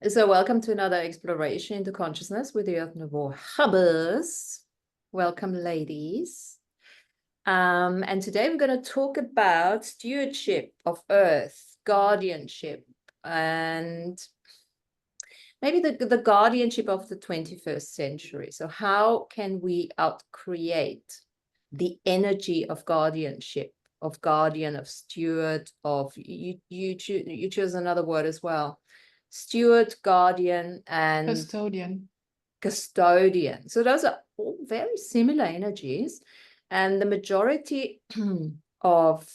So welcome to another exploration into consciousness with the Earth Nouveau Hubbers. Welcome, ladies. And today we're going to talk about stewardship of Earth, guardianship, and maybe the guardianship of the 21st century. So how can we outcreate the energy of guardianship, of guardian, of steward, of you choose another word as well. Steward, guardian, and custodian. So those are all very similar energies. And the majority of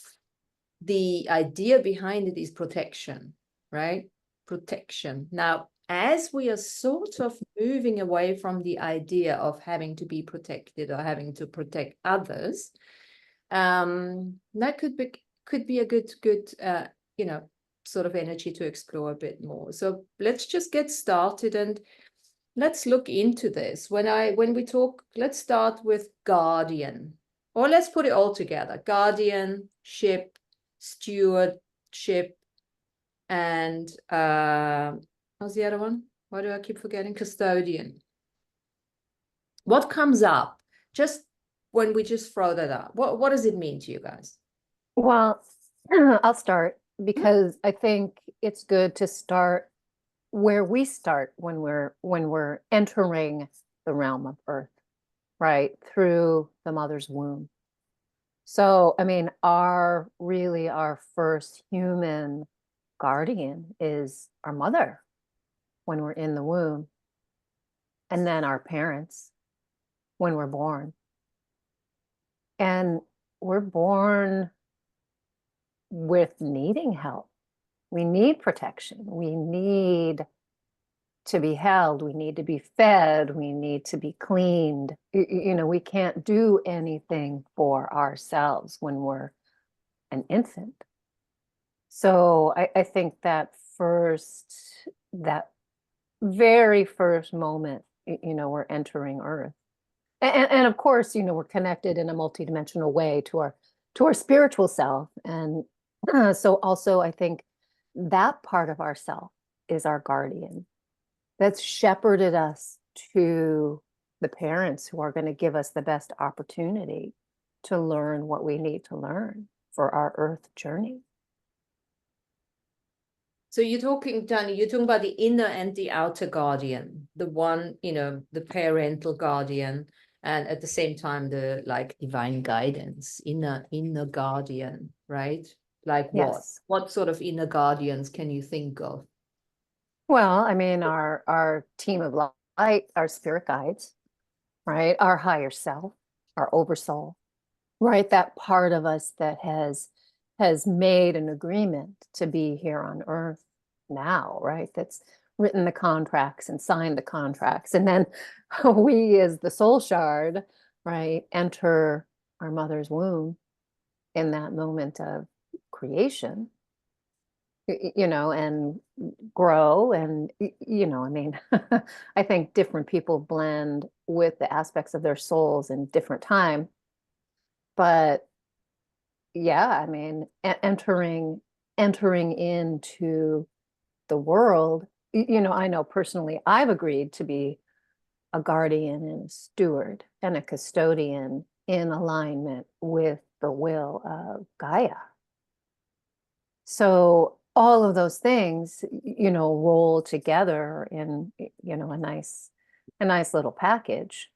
the idea behind it is protection, right? Protection. Now, as we are sort of moving away from the idea of having to be protected or having to protect others, that could be a good sort of energy to explore a bit more. So let's just get started and let's look into this. When we talk, let's start with guardian, or let's put it all together: guardianship, stewardship, and what's the other one? Why do I keep forgetting? Custodian. What comes up just when we just throw that up? What does it mean to you guys? Well, I'll start because I think it's good to start where we start when we're entering the realm of Earth, right? Through the mother's womb. So, I mean, our first human guardian is our mother when we're in the womb, and then our parents when we're born. And we're born with needing help. We need protection. We need to be held. We need to be fed. We need to be cleaned. We can't do anything for ourselves when we're an infant. So I think that very first moment, we're entering Earth. And of course, we're connected in a multidimensional way to our spiritual self. And so also I think that part of ourself is our guardian that's shepherded us to the parents who are going to give us the best opportunity to learn what we need to learn for our Earth journey. So you're talking, Danny, you're talking about the inner and the outer guardian, the one, the parental guardian, and at the same time, the divine guidance, inner guardian, right? Like what? Yes. What sort of inner guardians can you think of? Well, I mean, our team of light, our spirit guides, right? Our higher self, our oversoul, right? That part of us that has made an agreement to be here on Earth now, right? That's written the contracts and signed the contracts. And then we, as the soul shard, right, enter our mother's womb in that moment of creation, and grow. And, I mean, I think different people blend with the aspects of their souls in different time. But yeah, I mean, entering into the world, I know personally, I've agreed to be a guardian and a steward and a custodian in alignment with the will of Gaia. So all of those things, roll together in, a nice little package,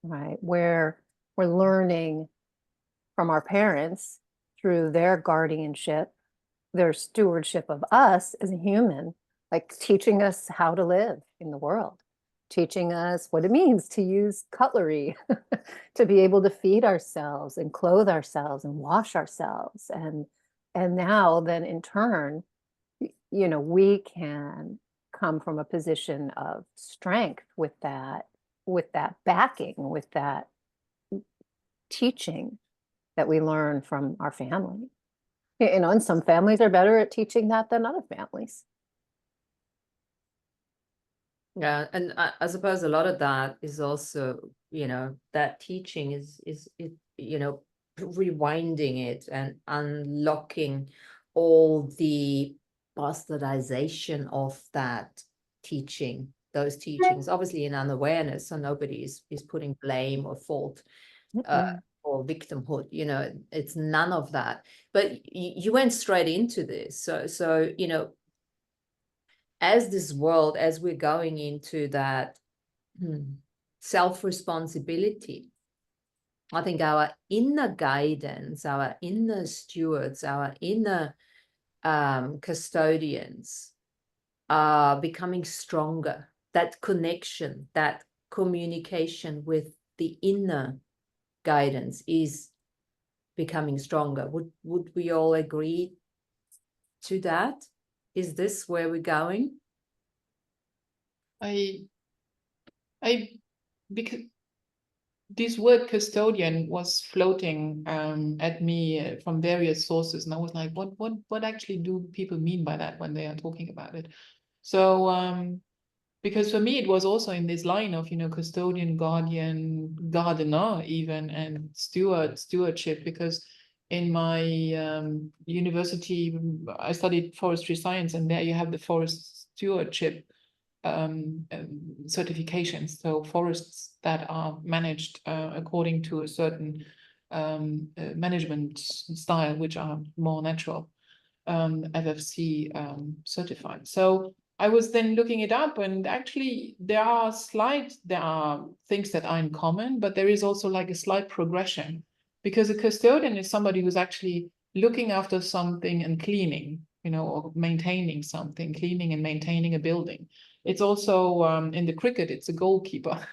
right? Where we're learning from our parents through their guardianship, their stewardship of us as a human, like teaching us how to live in the world, teaching us what it means to use cutlery, to be able to feed ourselves and clothe ourselves and wash ourselves. And now then in turn, we can come from a position of strength with that backing, with that teaching that we learn from our family. And some families are better at teaching that than other families. Yeah, and I suppose a lot of that is also, that teaching is rewinding it and unlocking all the bastardization of that teaching those teachings, obviously in unawareness, so nobody is putting blame or fault or victimhood, you know, it's none of that. But you went straight into this. So, you know, as this world, as we're going into that self-responsibility, I think our inner guidance, our inner stewards, our inner custodians are becoming stronger. That connection, that communication with the inner guidance is becoming stronger. Would we all agree to that? Is this where we're going? Because this word custodian was floating at me from various sources, and I was like, what actually do people mean by that when they are talking about it? So because for me it was also in this line of, you know, custodian, guardian, gardener even, and stewardship, because in my university I studied forestry science, and there you have the forest stewardship certifications, so forests that are managed according to a certain management style, which are more natural, FFC certified. So I was then looking it up, and actually there are things that are in common, but there is also like a slight progression, because a custodian is somebody who's actually looking after something and cleaning, you know, or maintaining something, cleaning and maintaining a building. It's also in the cricket, it's a goalkeeper.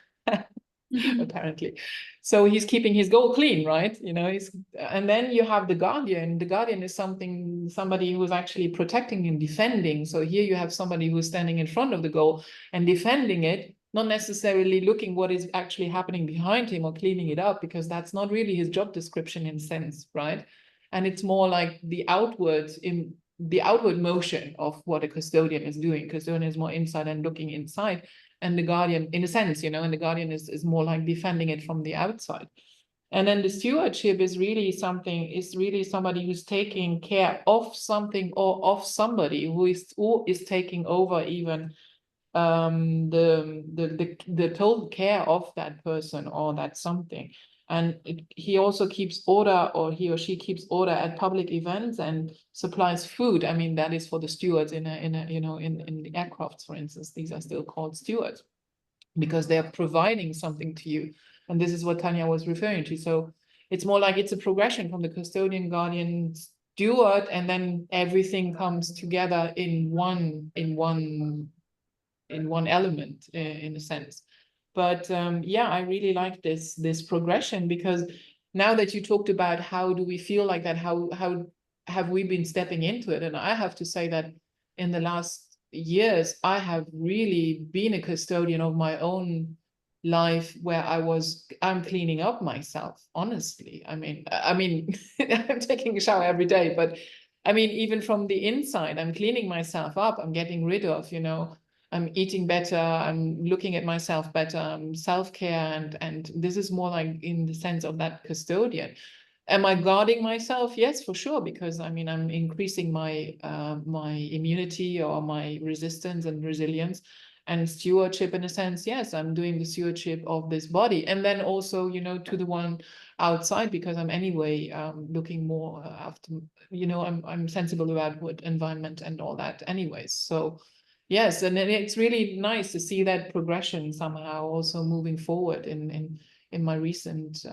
Apparently. So he's keeping his goal clean, right? You know, and then you have the guardian. The guardian is somebody who is actually protecting and defending. So here you have somebody who's standing in front of the goal and defending it, not necessarily looking what is actually happening behind him or cleaning it up, because that's not really his job description in sense, right? And it's more like the outward motion of what a custodian is doing. Custodian is more inside and looking inside. And the guardian, in a sense, you know, and the guardian is more like defending it from the outside. And then the stewardship is really somebody who's taking care of something or of somebody who is taking over even the total care of that person or that something. And he also keeps order, or he or she keeps order at public events and supplies food. I mean, that is for the stewards in the aircrafts, for instance. These are still called stewards because they are providing something to you. And this is what Tanya was referring to. So it's more like it's a progression from the custodian, guardian, steward, and then everything comes together in one element, in a sense. But yeah, I really like this progression, because now that you talked about how do we feel like that, how have we been stepping into it? And I have to say that in the last years, I have really been a custodian of my own life, where I'm cleaning up myself, honestly. I mean, I'm taking a shower every day, but I mean, even from the inside, I'm cleaning myself up. I'm getting rid of, you know, I'm eating better, I'm looking at myself better, self-care, and this is more like in the sense of that custodian. Am I guarding myself? Yes, for sure, because I mean, I'm increasing my my immunity or my resistance and resilience. And stewardship, in a sense, yes, I'm doing the stewardship of this body, and then also, you know, to the one outside, because I'm anyway looking more after, you know, I'm sensible about wood, environment, and all that, anyways. So yes, and it's really nice to see that progression somehow also moving forward in my recent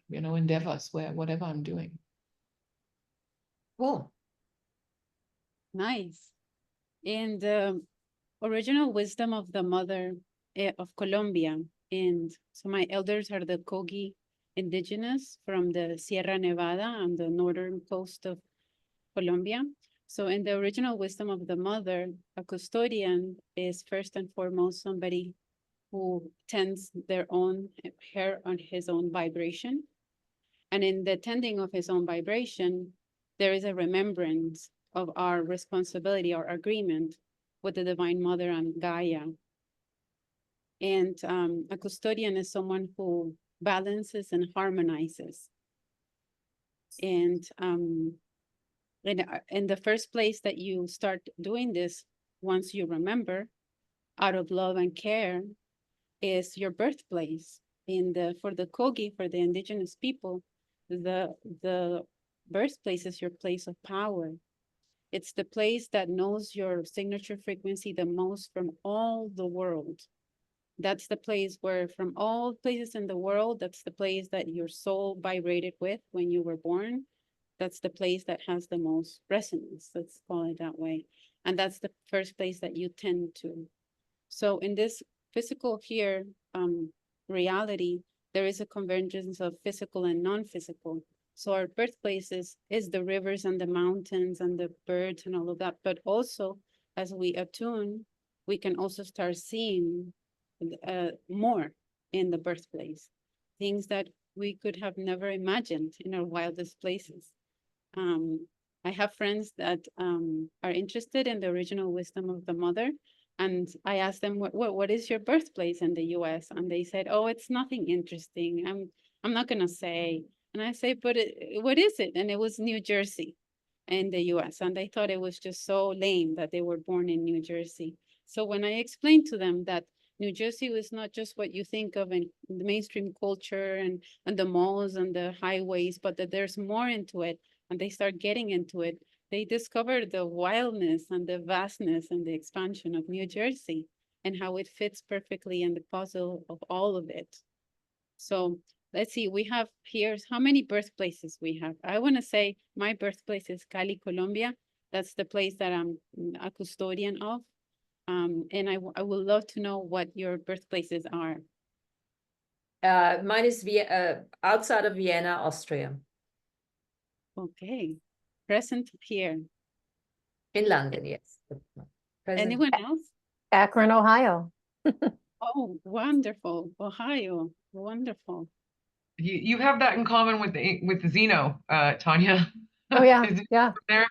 you know, endeavors, where whatever I'm doing. Cool. Nice. And original wisdom of the mother of Colombia. And so my elders are the Kogi indigenous from the Sierra Nevada on the northern coast of Colombia. So in the original wisdom of the mother, a custodian is first and foremost somebody who tends her on his own vibration. And in the tending of his own vibration, there is a remembrance of our responsibility, our agreement with the Divine Mother and Gaia. And a custodian is someone who balances and harmonizes. And in the first place that you start doing this, once you remember, out of love and care is your birthplace. For the Kogi, for the indigenous people, the birthplace is your place of power. It's the place that knows your signature frequency the most from all the world. That's the place where, from all places in the world, that's the place that your soul vibrated with when you were born. That's the place that has the most resonance, let's call it that way. And that's the first place that you tend to. So in this physical here reality, there is a convergence of physical and non-physical. So our birthplace is the rivers and the mountains and the birds and all of that. But also, as we attune, we can also start seeing more in the birthplace, things that we could have never imagined in our wildest places. I have friends that are interested in the original wisdom of the mother. And I asked them, what is your birthplace in the US? And they said, oh, it's nothing interesting. I'm not going to say. And I say, but what is it? And it was New Jersey in the US. And they thought it was just so lame that they were born in New Jersey. So when I explained to them that New Jersey was not just what you think of in the mainstream culture and the malls and the highways, but that there's more into it, and they start getting into it, they discovered the wildness and the vastness and the expansion of New Jersey and how it fits perfectly in the puzzle of all of it. So let's see, we have here, how many birthplaces we have? I want to say my birthplace is Cali, Colombia. That's the place that I'm a custodian of. And I would love to know what your birthplaces are. Mine is outside of Vienna, Austria. Okay. Present here. In London, yes. Present. Anyone else? Akron, Ohio. Oh, wonderful. Ohio. Wonderful. You have that in common with the Zeno, Tanya. Oh yeah, Is it yeah. there?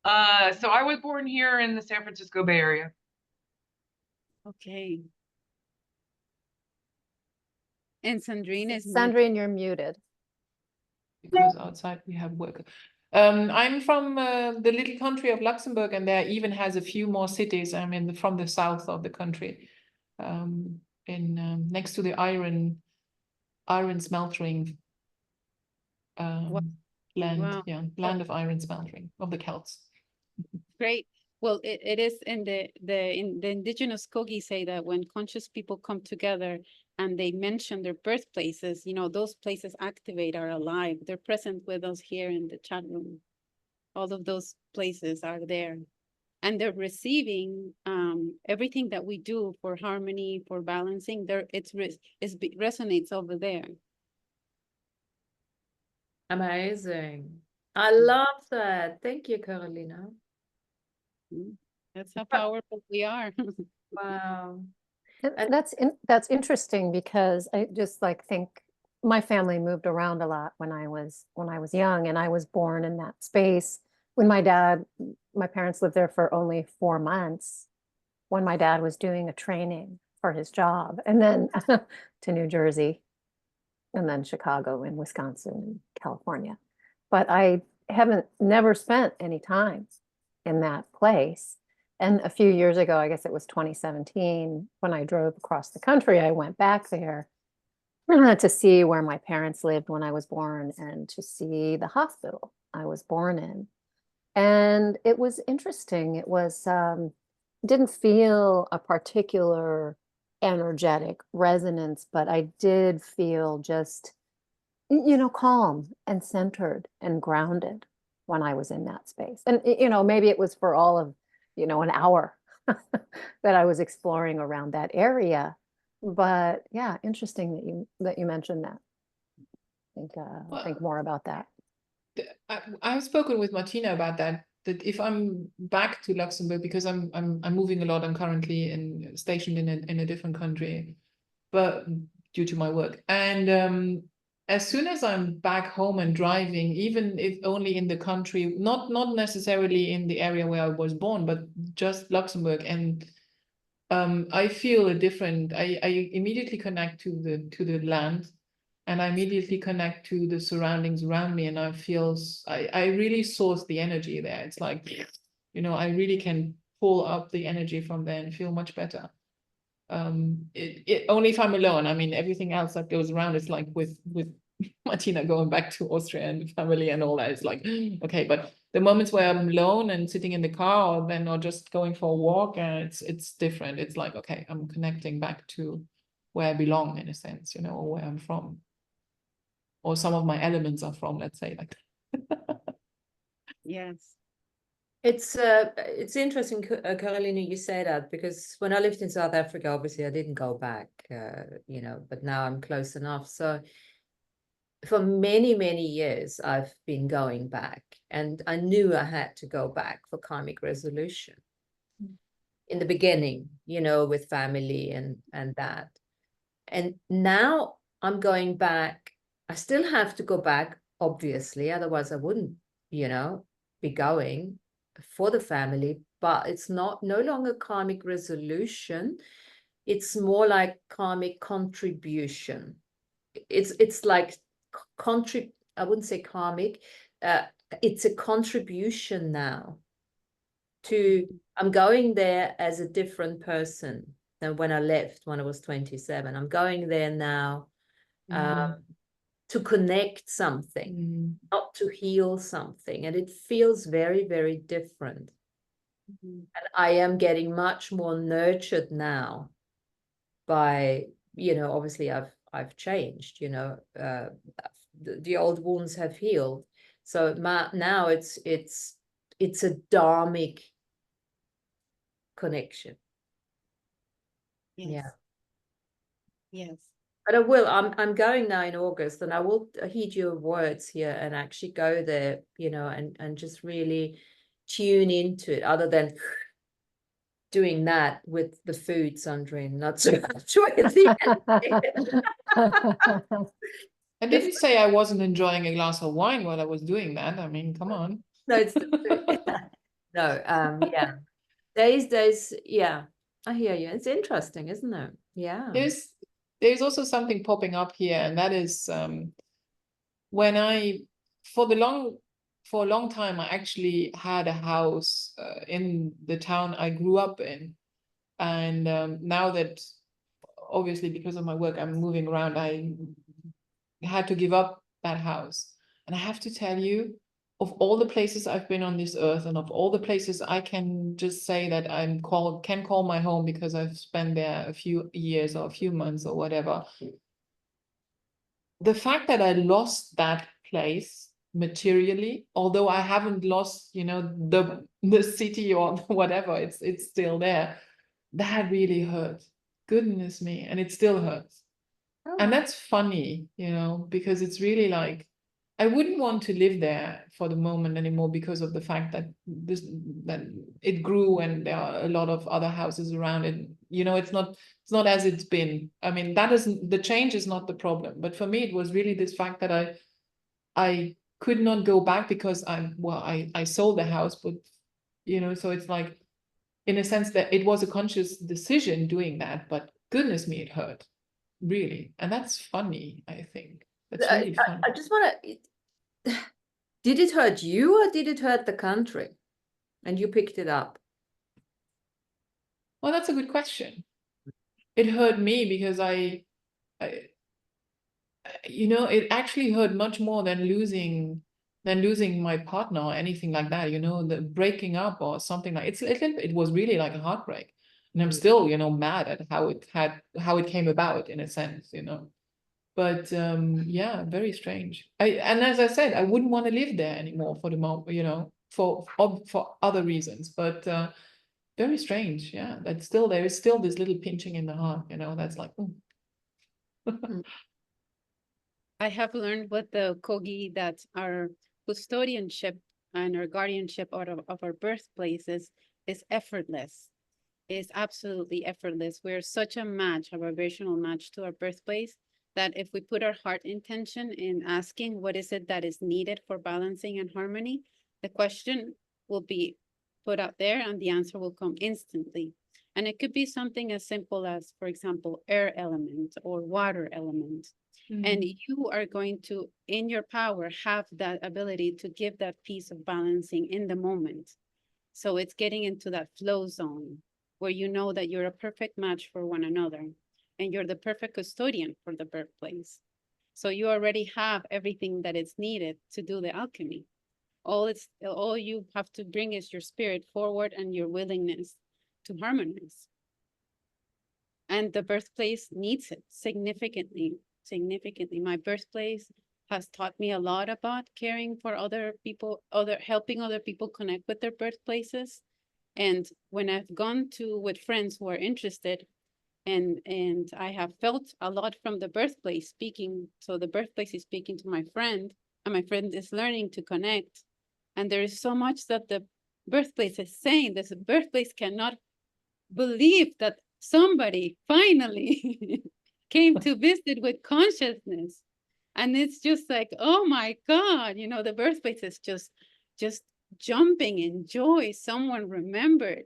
So I was born here in the San Francisco Bay Area. Okay. And Sandrine is Sandrine, you're muted. Because outside we have work. I'm from the little country of Luxembourg, and there even has a few more cities. I'm from the south of the country, next to the iron smelting land. Wow. Yeah, land of iron smelting of the Celts. Great. Well, it is in the indigenous Kogi say that when conscious people come together and they mention their birthplaces, those places activate, are alive. They're present with us here in the chat room. All of those places are there. And they're receiving everything that we do for harmony, for balancing. It resonates over there. Amazing. I love that. Thank you, Carolina. That's how powerful we are. Wow. And that's interesting because I just think my family moved around a lot when I was young, and I was born in that space when my parents lived there for only 4 months when my dad was doing a training for his job, and then to New Jersey, and then Chicago and Wisconsin and California. But I never spent any time in that place. And a few years ago, I guess it was 2017, when I drove across the country, I went back there to see where my parents lived when I was born and to see the hospital I was born in. And it was interesting. It was, didn't feel a particular energetic resonance, but I did feel just, calm and centered and grounded when I was in that space. And, maybe it was for all of, an hour that I was exploring around that area. But yeah, interesting that you mentioned that. Think more about that. I've spoken with Martina about that if I'm back to Luxembourg, because I'm moving a lot. I'm currently stationed in a different country, but due to my work. And as soon as I'm back home and driving, even if only in the country, not necessarily in the area where I was born, but just Luxembourg, and I feel a different. I immediately connect to the land, and I immediately connect to the surroundings around me, and I feel I really source the energy there. It's like, I really can pull up the energy from there and feel much better. Only if I'm alone. I mean, everything else that goes around is like with Martina going back to Austria and family and all that. It's like, okay, but the moments where I'm alone and sitting in the car or just going for a walk, it's different. It's like, okay, I'm connecting back to where I belong in a sense, you know, or where I'm from. Or some of my elements are from, let's say, like. Yes. It's interesting, Carolina, you say that, because when I lived in South Africa, obviously I didn't go back, you know, but now I'm close enough. So for many, many years, I've been going back, and I knew I had to go back for karmic resolution in the beginning, you know, with family and that. And now I'm going back. I still have to go back, obviously, otherwise I wouldn't, you know, be going for the family, but it's no longer karmic resolution. It's more like karmic contribution. It's like I wouldn't say karmic. It's a contribution now to, I'm going there as a different person than when I left when I was 27. I'm going there now to connect something, not to heal something. And it feels very, very different. And I am getting much more nurtured now by, you know, obviously I've changed, you know, the old wounds have healed. So now it's a dharmic connection. Yes. Yeah. Yes. But I'm going now in August, and I will heed your words here and actually go there, you know, and just really tune into it, other than doing that with the food, Sandrine, not so much with the I didn't say I wasn't enjoying a glass of wine while I was doing that. I mean, come on. No, it's the food. No, yeah. There's yeah, I hear you. It's interesting, isn't it? Yeah. There's also something popping up here, and that is when for a long time, I actually had a house in the town I grew up in. And now that, obviously, because of my work, I'm moving around, I had to give up that house. And I have to tell you, of all the places I've been on this earth, and of all the places I can just say that can call my home because I've spent there a few years or a few months or whatever, the fact that I lost that place materially, although I haven't lost, you know, the city or whatever, it's still there, that really hurt. Goodness me. And it still hurts. And that's funny, you know, because it's really like, I wouldn't want to live there for the moment anymore because of the fact that that it grew and there are a lot of other houses around it. You know, it's not as it's been. I mean, the change is not the problem. But for me, it was really this fact that I could not go back because I sold the house, but you know, so it's like, in a sense that it was a conscious decision doing that, but goodness me, it hurt. Really. And that's funny, I think. That's really funny. I just want to, did it hurt you or did it hurt the country? And you picked it up? Well, that's a good question. It hurt me because you know, it actually hurt much more than losing my partner or anything like that, you know, the breaking up or something like it was really like a heartbreak. And I'm still, you know, mad at how it came about, in a sense, you know. But yeah, very strange. And as I said, I wouldn't want to live there anymore for the moment, you know, for other reasons. But very strange, yeah. There is still this little pinching in the heart, you know. That's like, I have learned with the Kogi that our custodianship and our guardianship of our birthplaces is effortless. It's absolutely effortless. We're such a match, a vibrational match to our birthplace, that if we put our heart intention in asking what is it that is needed for balancing and harmony, the question will be put out there and the answer will come instantly. And it could be something as simple as, for example, air element or water element. And you are going to, in your power, have that ability to give that piece of balancing in the moment. So it's getting into that flow zone where you know that you're a perfect match for one another and you're the perfect custodian for the birthplace. So you already have everything that is needed to do the alchemy. All you have to bring is your spirit forward and your willingness to harmonize. And the birthplace needs it significantly. My birthplace has taught me a lot about caring for other people, helping other people connect with their birthplaces. And when I've gone to with friends who are interested, and I have felt a lot from the birthplace speaking. So the birthplace is speaking to my friend, and my friend is learning to connect. And there is so much that the birthplace is saying. This birthplace cannot believe that somebody finally came to visit with consciousness. And it's just like, oh my God, you know, the birthplace is just jumping in joy. Someone remembered,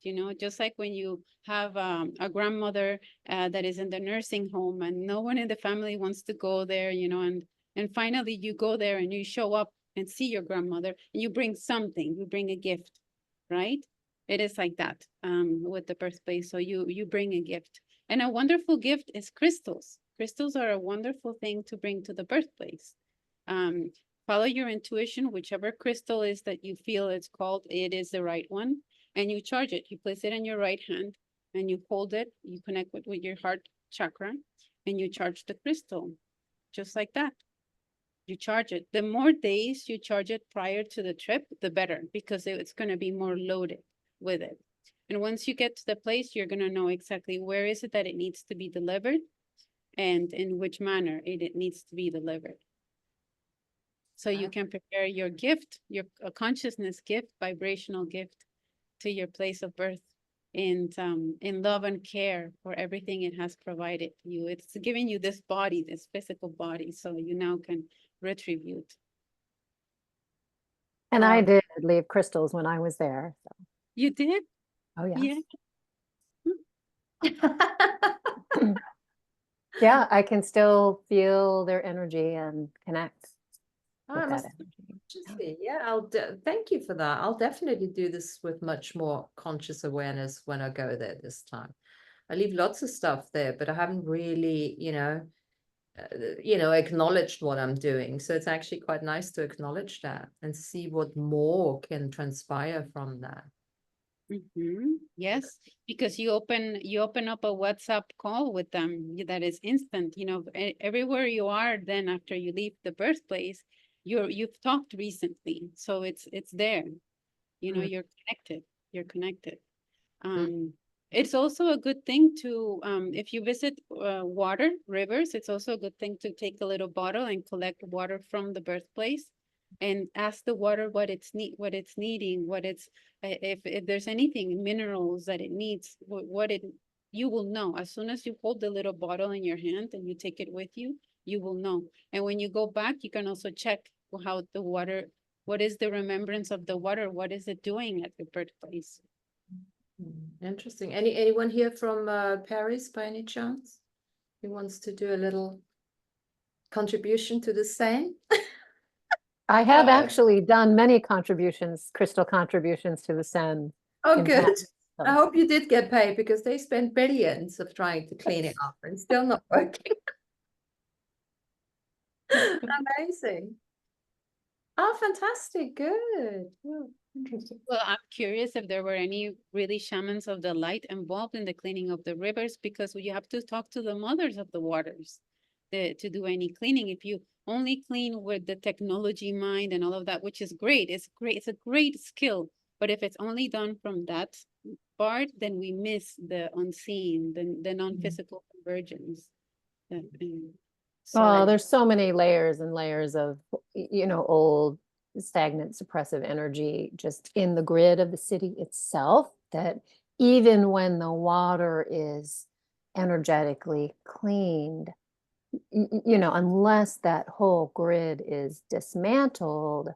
you know, just like when you have a grandmother that is in the nursing home and no one in the family wants to go there, you know, and finally you go there and you show up and see your grandmother and you bring something, you bring a gift, right? It is like that with the birthplace. So you bring a gift, and a wonderful gift is crystals. Crystals are a wonderful thing to bring to the birthplace. Follow your intuition, whichever crystal is that you feel it's called, it is the right one, and you charge it. You place it in your right hand and you hold it, you connect with your heart chakra, and you charge the crystal, just like that. You charge it. The more days you charge it prior to the trip, the better, because it's going to be more loaded with it. And once you get to the place, you're going to know exactly where is it that it needs to be delivered and in which manner it needs to be delivered. So you can prepare your gift, your consciousness gift, vibrational gift to your place of birth in love and care for everything it has provided you. It's giving you this body, this physical body, so you now can retribute. And I did leave crystals when I was there. So. You did? Oh, yes. Yeah. Yeah, I can still feel their energy and connect with that energy. Interesting. Yeah, thank you for that. I'll definitely do this with much more conscious awareness when I go there this time. I leave lots of stuff there, but I haven't really, acknowledged what I'm doing. So it's actually quite nice to acknowledge that and see what more can transpire from that. Yes, because you open up a WhatsApp call with them that is instant. You know, everywhere you are, then after you leave the birthplace, you've talked recently, so it's there. You know, you're connected. You're connected. It's also a good thing to if you visit rivers, it's also a good thing to take a little bottle and collect water from the birthplace and ask the water what it's needing, what it's if there's anything, minerals that it needs, you will know. As soon as you hold the little bottle in your hand and you take it with you, you will know. And when you go back, you can also check how the water, what is the remembrance of the water, what is it doing at the birthplace. Interesting. Anyone here from Paris by any chance? Who wants to do a little contribution to the same? I have actually done many crystal contributions to the Seine. Oh, good. Paris, so. I hope you did get paid, because they spent billions of trying to clean it up and still not working. Amazing. Oh, fantastic. Good. Oh, interesting. Well, I'm curious if there were any really shamans of the light involved in the cleaning of the rivers, because you have to talk to the mothers of the waters to do any cleaning. If you only clean with the technology mind and all of that, which is great. It's great. It's a great skill. But if it's only done from that part, then we miss the unseen, the non-physical convergence. Oh, there's so many layers and layers of, old stagnant suppressive energy just in the grid of the city itself, that even when the water is energetically cleaned, unless that whole grid is dismantled,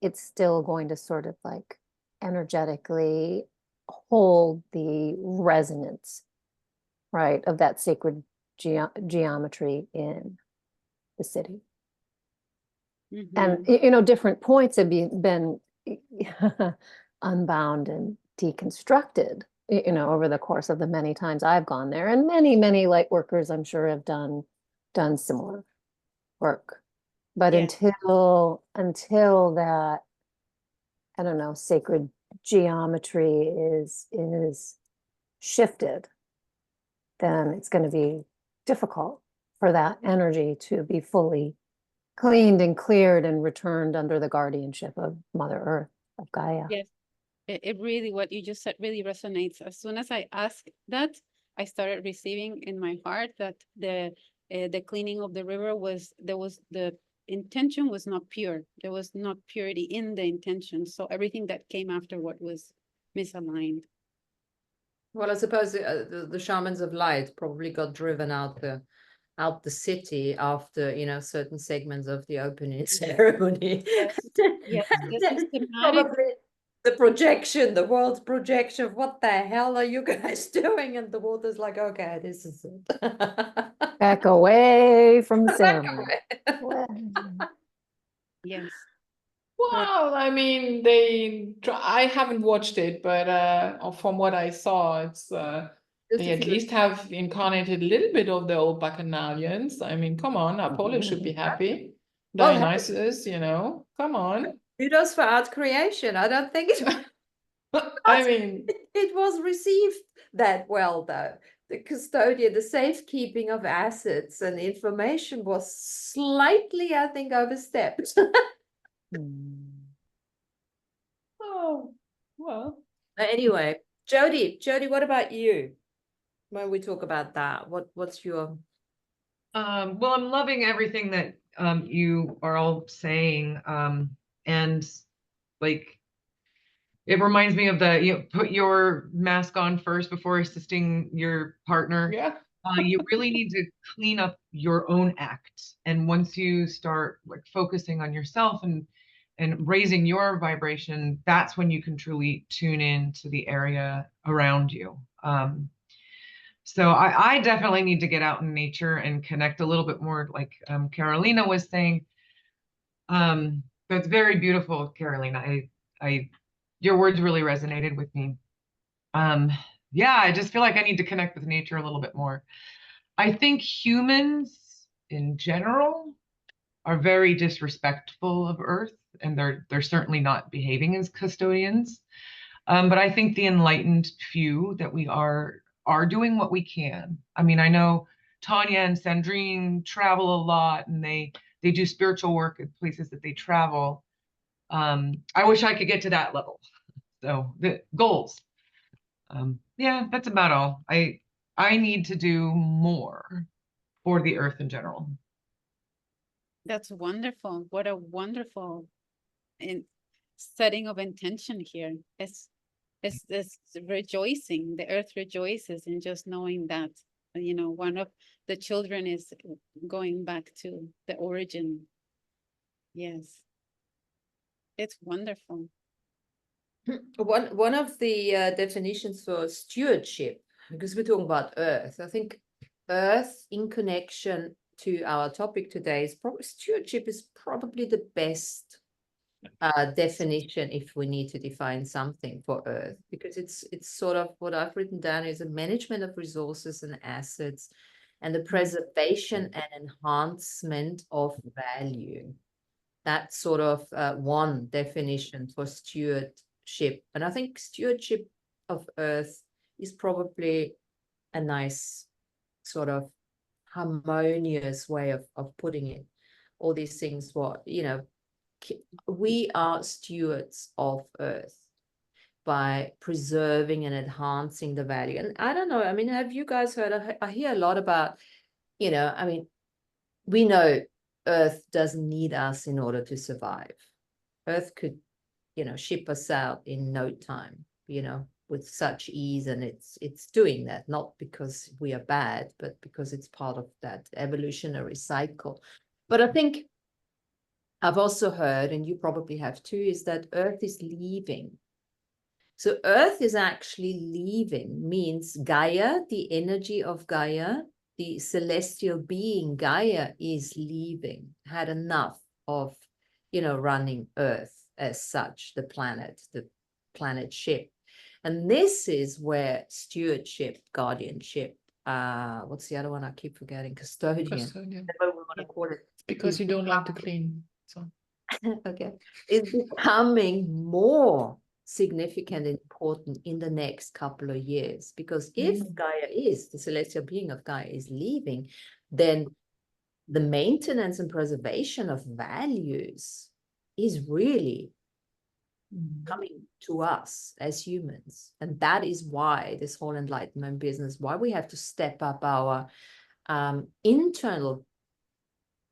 it's still going to sort of like energetically hold the resonance, right, of that sacred geometry in the city. And different points have been unbound and deconstructed, over the course of the many times I've gone there, and many, many light workers I'm sure have done similar work. But Yeah. until that, I don't know, sacred geometry is shifted, then it's going to be difficult for that energy to be fully cleaned and cleared and returned under the guardianship of Mother Earth, of Gaia. Yes, it really, what you just said really resonates. As soon as I asked that, I started receiving in my heart that the cleaning of the river the intention was not pure. There was not purity in the intention. So everything that came afterward was misaligned. Well, I suppose the shamans of light probably got driven out the city after, certain segments of the opening ceremony. Yes, yes, the systematic. Probably the projection, the world's projection of what the hell are you guys doing? And the water's like, okay, this is it. Back away from the Back ceremony. away. Yes. Well, I mean, I haven't watched it, but from what I saw, it's they at least have incarnated a little bit of the old Bacchanalians. I mean, come on, Apollo should be happy. Well, Dionysus, come on. kudos for art creation. I don't think I mean, it was received that well, though. The custodian, the safekeeping of assets and information was slightly, I think, overstepped. oh, well. Anyway, Jody, what about you? When we talk about that, what's your Well, I'm loving everything that you are all saying. And like, it reminds me of put your mask on first before assisting your partner. Yeah. You really need to clean up your own act. And once you start like focusing on yourself and raising your vibration, that's when you can truly tune in to the area around you. So I definitely need to get out in nature and connect a little bit more, like Carolina was saying. That's very beautiful, Carolina. Your words really resonated with me. Yeah, I just feel like I need to connect with nature a little bit more. I think humans in general are very disrespectful of Earth, and they're certainly not behaving as custodians. But I think the enlightened few that we are doing what we can. I mean, I know Tanya and Sandrine travel a lot, and they do spiritual work at places that they travel. I wish I could get to that level. So the goals. Yeah, that's about all. I need to do more for the earth in general. That's wonderful. What a wonderful setting of intention here. It's rejoicing. The earth rejoices in just knowing that, one of the children is going back to the origin. Yes. It's wonderful. one of the definitions for stewardship, because we're talking about Earth, I think Earth in connection to our topic today is probably stewardship is probably the best definition if we need to define something for Earth, because it's sort of what I've written down is a management of resources and assets and the preservation and enhancement of value. That's sort of one definition for stewardship. And I think stewardship of Earth is probably a nice sort of harmonious way of putting it. All these things, we are stewards of Earth by preserving and enhancing the value. And I don't know, I mean, have you guys heard, I hear a lot about, I mean, we know Earth doesn't need us in order to survive. Earth could, ship us out in no time, with such ease, and it's doing that, not because we are bad, but because it's part of that evolutionary cycle. But I think I've also heard, and you probably have too, is that Earth is leaving. So Earth is actually leaving, means Gaia, the energy of Gaia, the celestial being Gaia is leaving, had enough of, running Earth as such, the planet, the planet ship. And this is where stewardship, guardianship, what's the other one I keep forgetting? Custodian. Custodian. Whatever we want to call it. Because is you don't like to clean. So okay, is becoming more significant and important in the next couple of years. Because if Gaia is, the celestial being of Gaia is leaving, then the maintenance and preservation of values is really coming to us as humans. And that is why this whole enlightenment business, why we have to step up our internal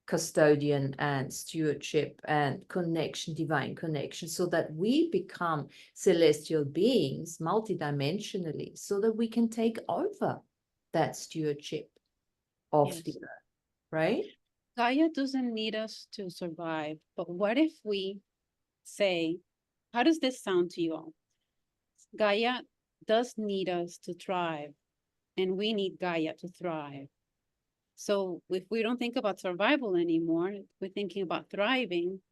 custodian and stewardship and connection, divine connection, so that we become celestial beings multidimensionally, so that we can take over that stewardship of Yes. the earth, right? Gaia doesn't need us to survive, but what if we say, how does this sound to you all? Gaia does need us to thrive, and we need Gaia to thrive. So if we don't think about survival anymore, we're thinking about thriving.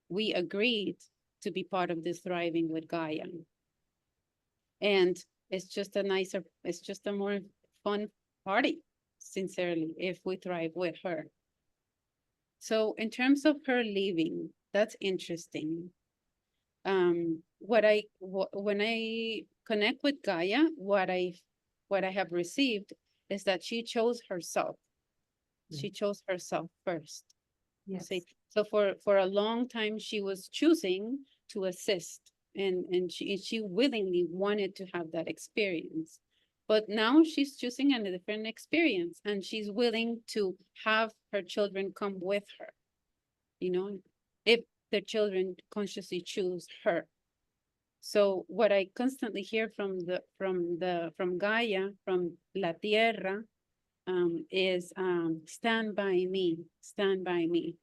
We agreed to be part of this thriving with Gaia. And it's just a more fun party, sincerely, if we thrive with her. So in terms of her leaving, that's interesting. When I connect with Gaia, what I have received is that she chose herself. She chose herself first. Yes. See, so for a long time she was choosing to assist, and she willingly wanted to have that experience. But now she's choosing a different experience, and she's willing to have her children come with her, you know, if the children consciously choose her. So what I constantly hear from Gaia, from La Tierra, is stand by me, stand by me.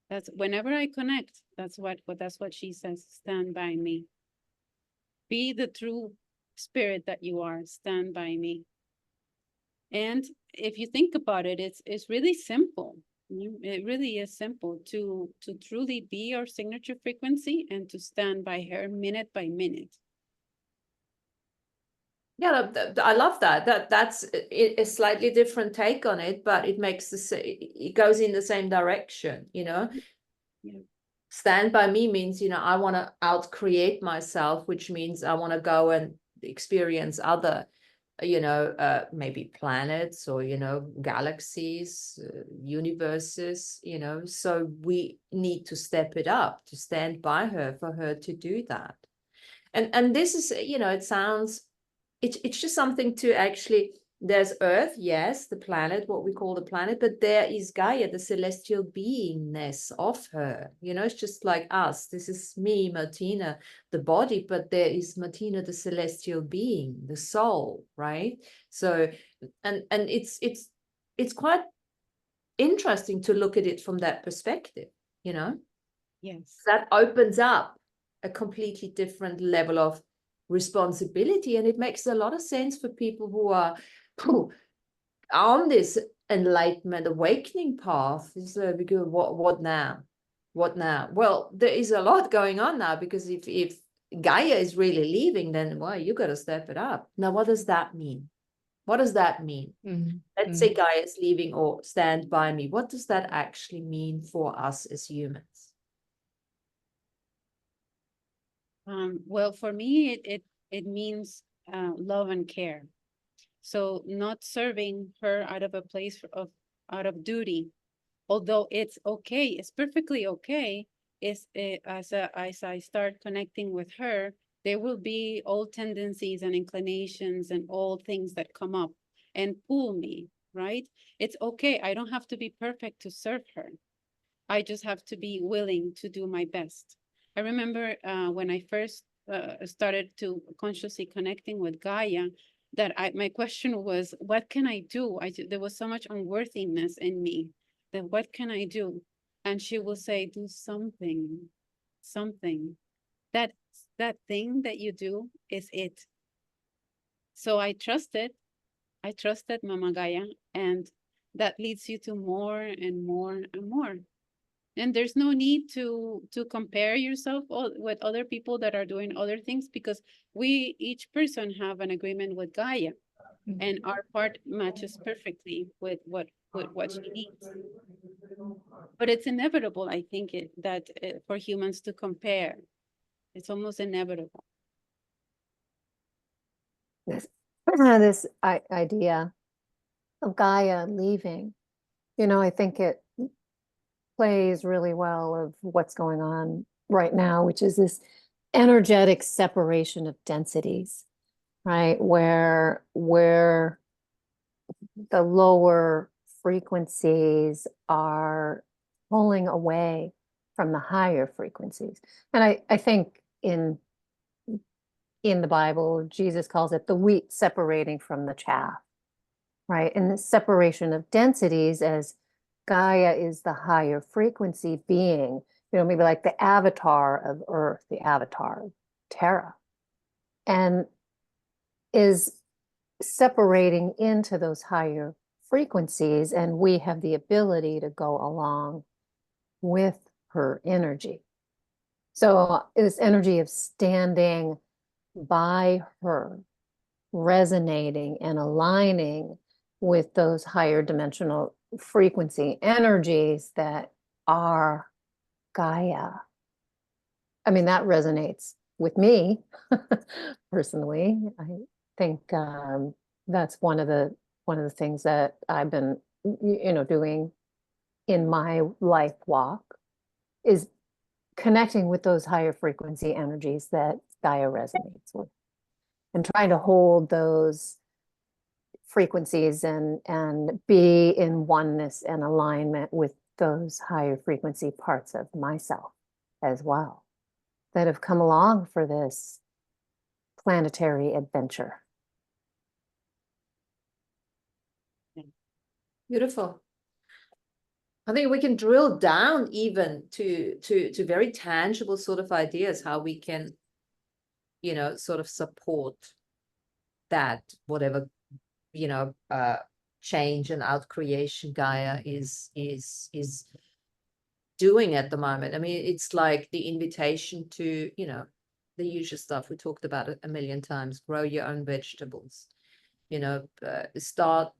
That's whenever I connect, that's what she says, stand by me. Be the true spirit that you are, stand by me. And if you think about it, it's really simple. It really is simple to truly be our signature frequency and to stand by her minute by minute. Yeah, I love that. That's a slightly different take on it, but it makes it goes in the same direction, you know. Yeah. Stand by me means, you know, I want to out-create myself, which means I want to go and experience other, you know, maybe planets or, you know, galaxies, universes, you know. So we need to step it up, to stand by her, for her to do that. And this is, you know, it sounds, it's just something to actually, there's Earth, yes, the planet, what we call the planet, but there is Gaia, the celestial beingness of her. You know, it's just like us. This is me, Martina, the body, but there is Martina, the celestial being, the soul, right? So, and it's quite interesting to look at it from that perspective, you know? Yes. That opens up a completely different level of responsibility, and it makes a lot of sense for people who are on this enlightenment awakening path. So because what now? Well, there is a lot going on now, because if Gaia is really leaving, then well, you got to step it up. Now, what does that mean? What does that mean? Let's say Gaia is leaving, or stand by me. What does that actually mean for us as humans? Well, for me, it means love and care. So not serving her out of a place out of duty, although it's okay, it's perfectly okay. As I start connecting with her, there will be old tendencies and inclinations and old things that come up and pull me, right? It's okay. I don't have to be perfect to serve her. I just have to be willing to do my best. I remember when I first started to consciously connecting with Gaia, that my question was, what can I do? There was so much unworthiness in me, that what can I do? And she will say, do something. That thing that you do is it. So I trusted Mama Gaia, and that leads you to more and more and more. And there's no need to compare yourself with other people that are doing other things, because we, each person, have an agreement with Gaia, and our part matches perfectly with what she needs. But it's inevitable, I think, that for humans to compare, it's almost inevitable. This idea of Gaia leaving, I think it plays really well of what's going on right now, which is this energetic separation of densities, right? Where the lower frequencies are pulling away from the higher frequencies. And I think in the Bible, Jesus calls it the wheat separating from the chaff, right? And the separation of densities, as Gaia is the higher frequency being, maybe like the avatar of Earth, the avatar of Terra, and is separating into those higher frequencies, and we have the ability to go along with her energy. So this energy of standing by her, resonating and aligning with those higher dimensional frequency energies that are Gaia. I mean, that resonates with me personally. I think that's one of the things that I've been, doing in my life walk, is connecting with those higher frequency energies that Gaia resonates with, and trying to hold those frequencies and be in oneness and alignment with those higher frequency parts of myself as well, that have come along for this planetary adventure. Beautiful. I think we can drill down even to very tangible sort of ideas, how we can, sort of support that, whatever, change and outcreation Gaia is doing at the moment. I mean, it's like the invitation to, the usual stuff we talked about a million times: grow your own vegetables, start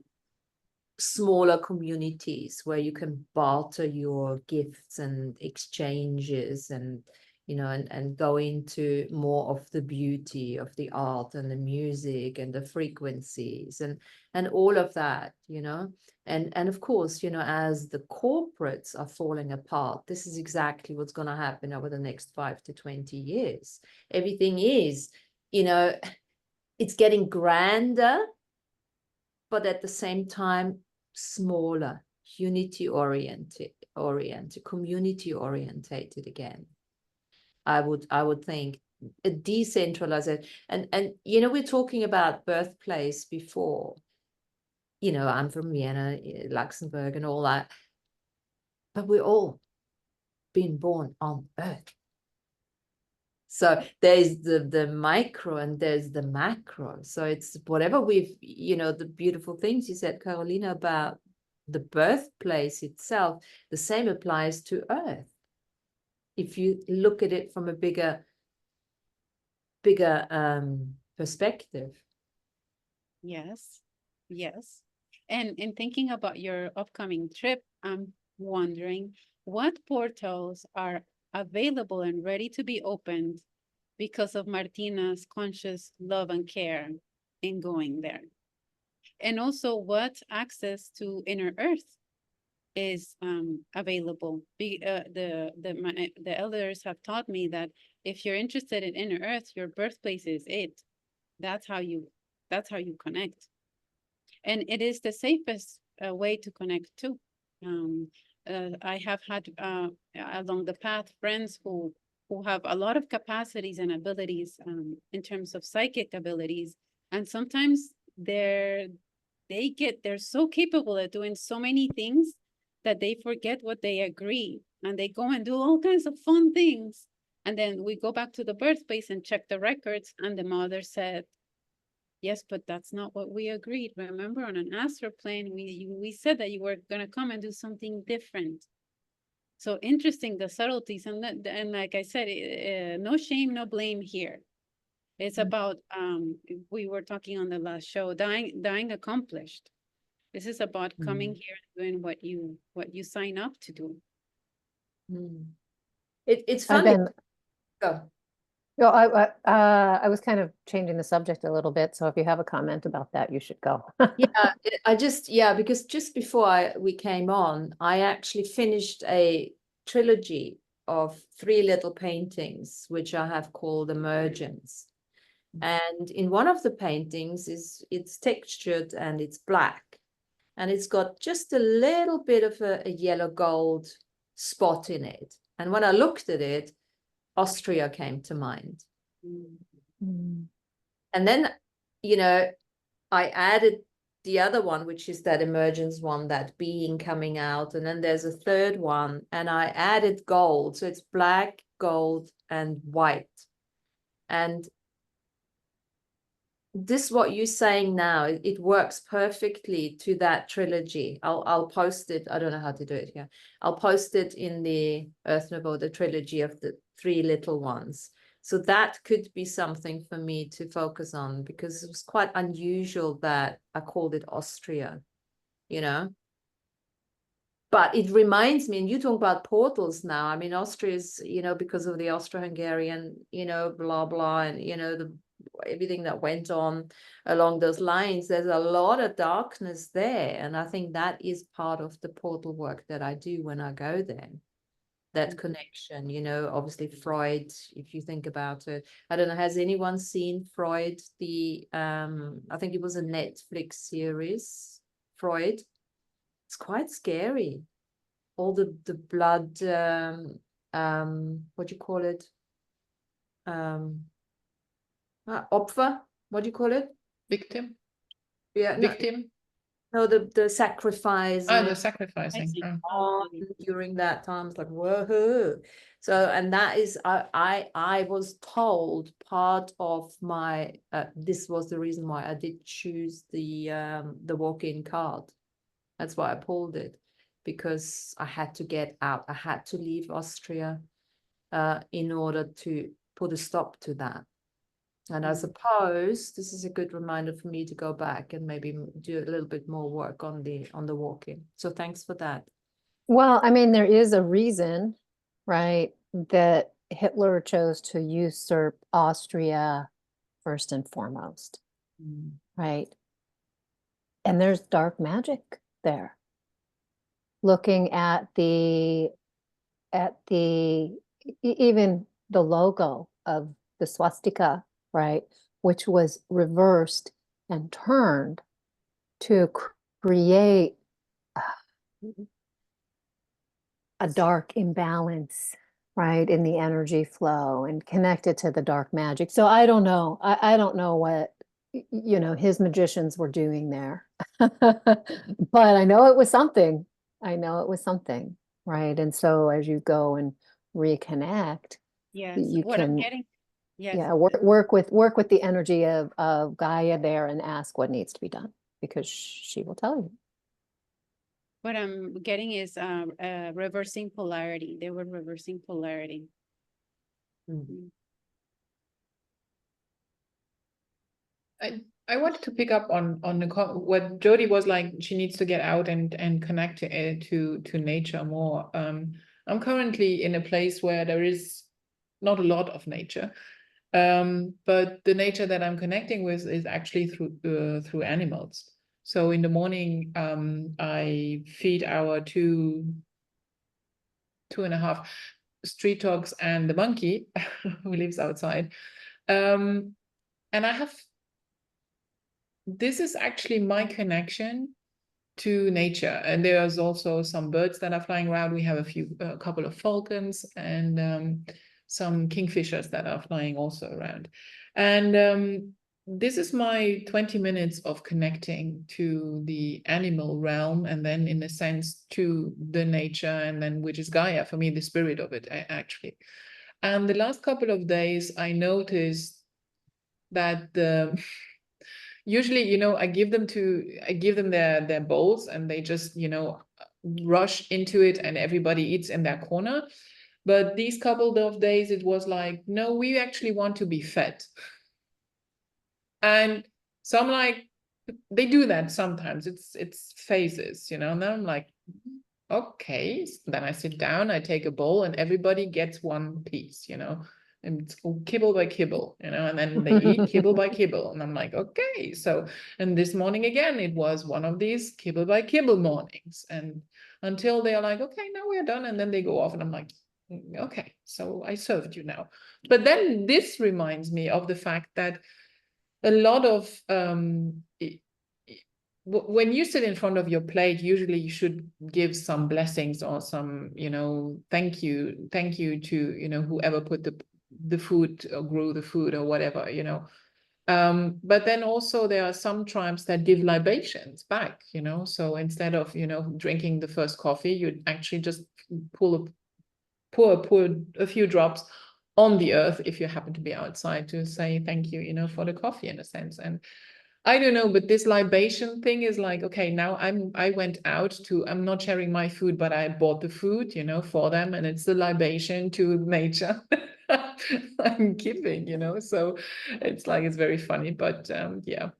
smaller communities where you can barter your gifts and exchanges, and and go into more of the beauty of the art and the music and the frequencies and all of that, and of course, as the corporates are falling apart, this is exactly what's going to happen over the next 5 to 20 years. Everything is, it's getting grander, but at the same time smaller, unity oriented, community orientated again. I would think a decentralized, and we're talking about birthplace before. I'm from Vienna, Luxembourg, and all that, but we're all been born on Earth. So there's the micro and there's the macro. So it's whatever we've, the beautiful things you said, Carolina, about the birthplace itself, the same applies to Earth. If you look at it from a bigger perspective. Yes. And in thinking about your upcoming trip, I'm wondering what portals are available and ready to be opened because of Martina's conscious love and care in going there. And also what access to inner earth is available. The elders have taught me that if you're interested in inner earth, your birthplace is it. That's how you connect. And it is the safest way to connect too. I have had along the path friends who have a lot of capacities and abilities in terms of psychic abilities, and sometimes they're so capable at doing so many things that they forget what they agree, and they go and do all kinds of fun things. And then we go back to the birthplace and check the records, and the mother said, yes, but that's not what we agreed. Remember, on an astral plane, we said that you were going to come and do something different. So interesting, the subtleties, and like I said, no shame, no blame here. It's about we were talking on the last show, dying accomplished. This is about coming here and doing what you sign up to do. It's I've funny. been, Go. I was kind of changing the subject a little bit, so if you have a comment about that, you should go. Yeah, because just before we came on, I actually finished a trilogy of 3 little paintings, which I have called Emergence. And in one of the paintings it's textured and it's black, and it's got just a little bit of a yellow gold spot in it. And when I looked at it, Austria came to mind. Mm. And then, I added the other one, which is that emergence one, that being coming out. And then there's a third one, and I added gold. So it's black, gold, and white. And this, what you're saying now, it works perfectly to that trilogy. I'll post it. I don't know how to do it here. I'll post it in the Earth Nouveau, the trilogy of the 3 little ones. So that could be something for me to focus on, because it was quite unusual that I called it Austria, But it reminds me, and you talk about portals now. I mean, Austria is, because of the Austro-Hungarian, blah, blah, and, everything that went on along those lines, there's a lot of darkness there. And I think that is part of the portal work that I do when I go there. That connection, obviously Freud, if you think about it. I don't know, has anyone seen Freud? I think it was a Netflix series, Freud. It's quite scary. All the blood, what do you call it? Opfer, what do you call it? Victim? Yeah, Victim? no, the sacrifice. The sacrificing. During that time, it's like, whoa. So, and that is, I was told part of my, this was the reason why I did choose the walk-in card. That's why I pulled it, because I had to get out. I had to leave Austria in order to put a stop to that. And I suppose this is a good reminder for me to go back and maybe do a little bit more work on the walk-in. So thanks for that. Well, I mean, there is a reason, right, that Hitler chose to usurp Austria first and foremost, right? And there's dark magic there. Looking at even the logo of the swastika, right, which was reversed and turned to create a dark imbalance, right, in the energy flow and connected to the dark magic. So I don't know. I don't know what, his magicians were doing there. But I know it was something. Right? And so as you go and reconnect, Yes, you what can, I'm getting, yes. yeah, work with the energy of Gaia there and ask what needs to be done, because she will tell you. What I'm getting is reversing polarity. They were reversing polarity. I wanted to pick up on what Jody was like. She needs to get out and connect to nature more. I'm currently in a place where there is not a lot of nature, but the nature that I'm connecting with is actually through animals. So in the morning, I feed our 2.5 street dogs and the monkey who lives outside, and I have. This is actually my connection to nature. And there's also some birds that are flying around. We have a couple of falcons and some kingfishers that are flying also around. And this is my 20 minutes of connecting to the animal realm, and then in a sense to the nature, and then which is Gaia, for me, the spirit of it, actually. And the last couple of days, I noticed that usually, I give them their bowls, and they just, rush into it and everybody eats in their corner. But these couple of days, it was like, no, we actually want to be fed. And so I'm like, they do that sometimes. It's phases, you know. And then I'm like, okay. So then I sit down, I take a bowl, and everybody gets one piece, you know. And it's kibble by kibble, you know, and then they eat kibble by kibble. And I'm like, okay. So, and this morning again, it was one of these kibble by kibble mornings. And until they're like, okay, now we're done. And then they go off, and I'm like, okay, so I served you now. But then this reminds me of the fact that a lot of when you sit in front of your plate, usually you should give some blessings or some, you know, thank you to, you know, whoever put the food or grew the food or whatever, you know. But then also there are some tribes that give libations back, you know. So instead of, you know, drinking the first coffee, you'd actually just pour a few drops on the earth if you happen to be outside to say thank you, you know, for the coffee in a sense. And I don't know, but this libation thing is like, okay, now I went out to, I'm not sharing my food, but I bought the food, you know, for them, and it's the libation to nature I'm giving, you know. So it's like, it's very funny, but yeah.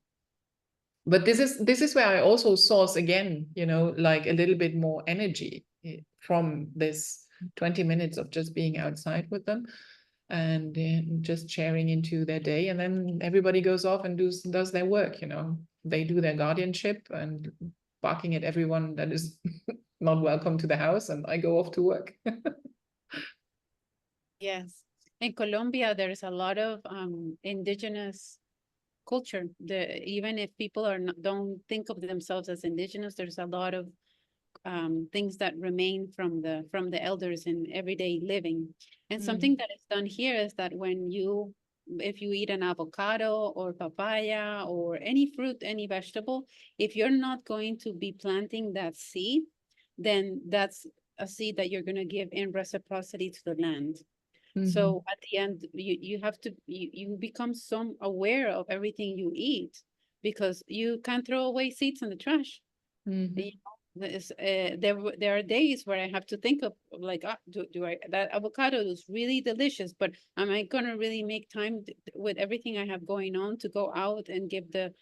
But this is where I also source again, you know, like a little bit more energy from this 20 minutes of just being outside with them and just sharing into their day. And then everybody goes off and does their work, you know. They do their guardianship and barking at everyone that is not welcome to the house, and I go off to work. Yes. In Colombia, there's a lot of indigenous culture. Even if people don't think of themselves as indigenous, there's a lot of things that remain from the elders in everyday living. And something that is done here is that if you eat an avocado or papaya or any fruit, any vegetable, if you're not going to be planting that seed, then that's a seed that you're going to give in reciprocity to the land. So at the end, you have to you become so aware of everything you eat, because you can't throw away seeds in the trash. You know, there are days where I have to think of like, that avocado is really delicious, but am I gonna really make time with everything I have going on to go out and give the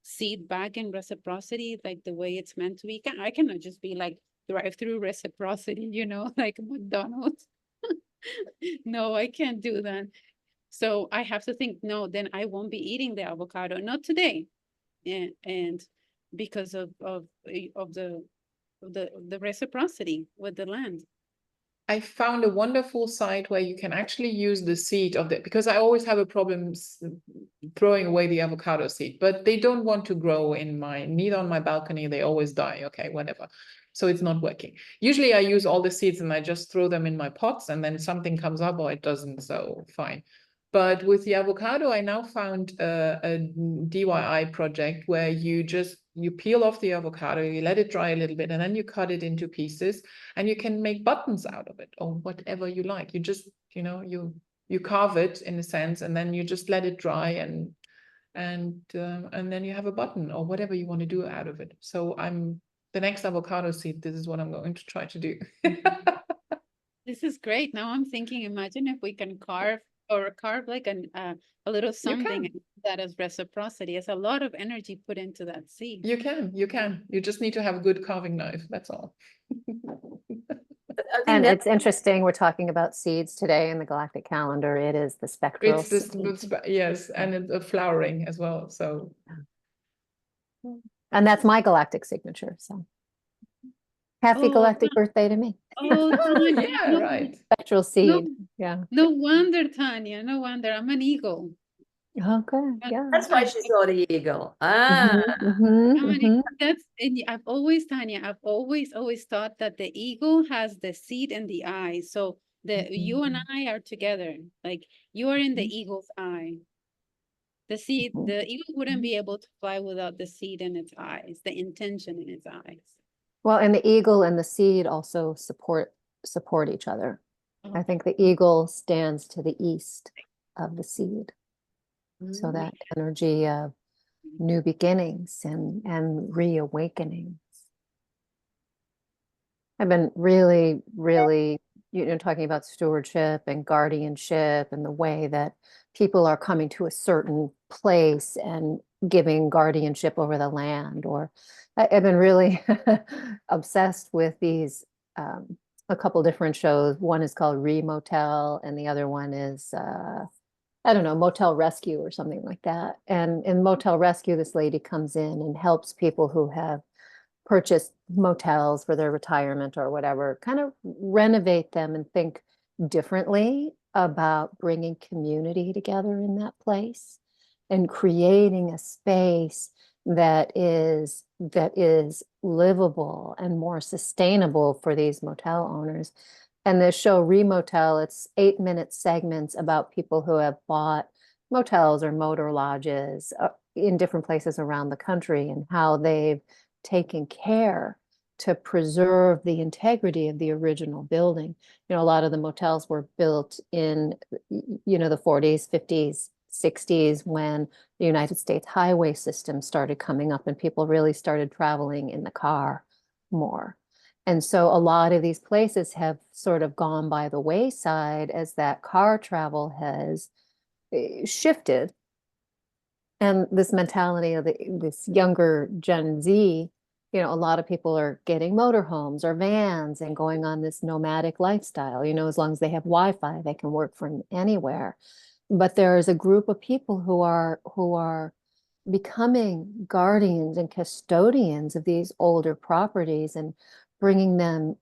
seed back in reciprocity, like the way it's meant to be? I cannot just be like drive-through reciprocity, you know, like McDonald's. No, I can't do that. So I have to think, no, then I won't be eating the avocado, not today. And because of the reciprocity with the land. I found a wonderful site where you can actually use the seed of it, because I always have a problem throwing away the avocado seed, but they don't want to grow neither on my balcony. They always die. Okay, whatever. So it's not working. Usually I use all the seeds and I just throw them in my pots, and then something comes up or it doesn't, so fine. But with the avocado, I now found a DIY project where you peel off the avocado, you let it dry a little bit, and then you cut it into pieces, and you can make buttons out of it or whatever you like. You just, you know, you carve it in a sense, and then you just let it dry, and then you have a button or whatever you want to do out of it. So the next avocado seed, this is what I'm going to try to do. This is great. Now I'm thinking, imagine if we can carve like a little something that is reciprocity. It's a lot of energy put into that seed. You can. You just need to have a good carving knife. That's all. And it's interesting, we're talking about seeds today in the galactic calendar. It is the spectral seed. Yes, and it's a flowering as well. So, and that's my galactic signature. So happy galactic birthday to me. Oh, Tanya, yeah, right. Spectral seed. Yeah. No wonder, Tanya. No wonder. I'm an eagle. Okay. Yeah. That's why she saw the eagle. Ah. I've always, Tanya, I've always thought that the eagle has the seed in the eye. So you and I are together. Like you are in the eagle's eye. The eagle wouldn't be able to fly without the seed in its eyes, the intention in its eyes. Well, and the eagle and the seed also support each other. Oh. I think the eagle stands to the east of the seed. So that energy of new beginnings and reawakenings. I've been really, really, talking about stewardship and guardianship and the way that people are coming to a certain place and giving guardianship over the land. Or I've been really obsessed with these, a couple different shows. One is called Motel, and the other one is, I don't know, Motel Rescue or something like that. And in Motel Rescue, this lady comes in and helps people who have purchased motels for their retirement or whatever, kind of renovate them and think differently about bringing community together in that place and creating a space that is livable and more sustainable for these motel owners. And this show Remotel, it's 8-minute segments about people who have bought motels or motor lodges in different places around the country and how they've taken care to preserve the integrity of the original building. A lot of the motels were built in, the 40s, 50s, 60s, when the United States highway system started coming up and people really started traveling in the car more. And so a lot of these places have sort of gone by the wayside as that car travel has shifted. And this mentality of this younger Gen Z, a lot of people are getting motorhomes or vans and going on this nomadic lifestyle. As long as they have Wi-Fi, they can work from anywhere. But there is a group of people who are becoming guardians and custodians of these older properties and bringing them,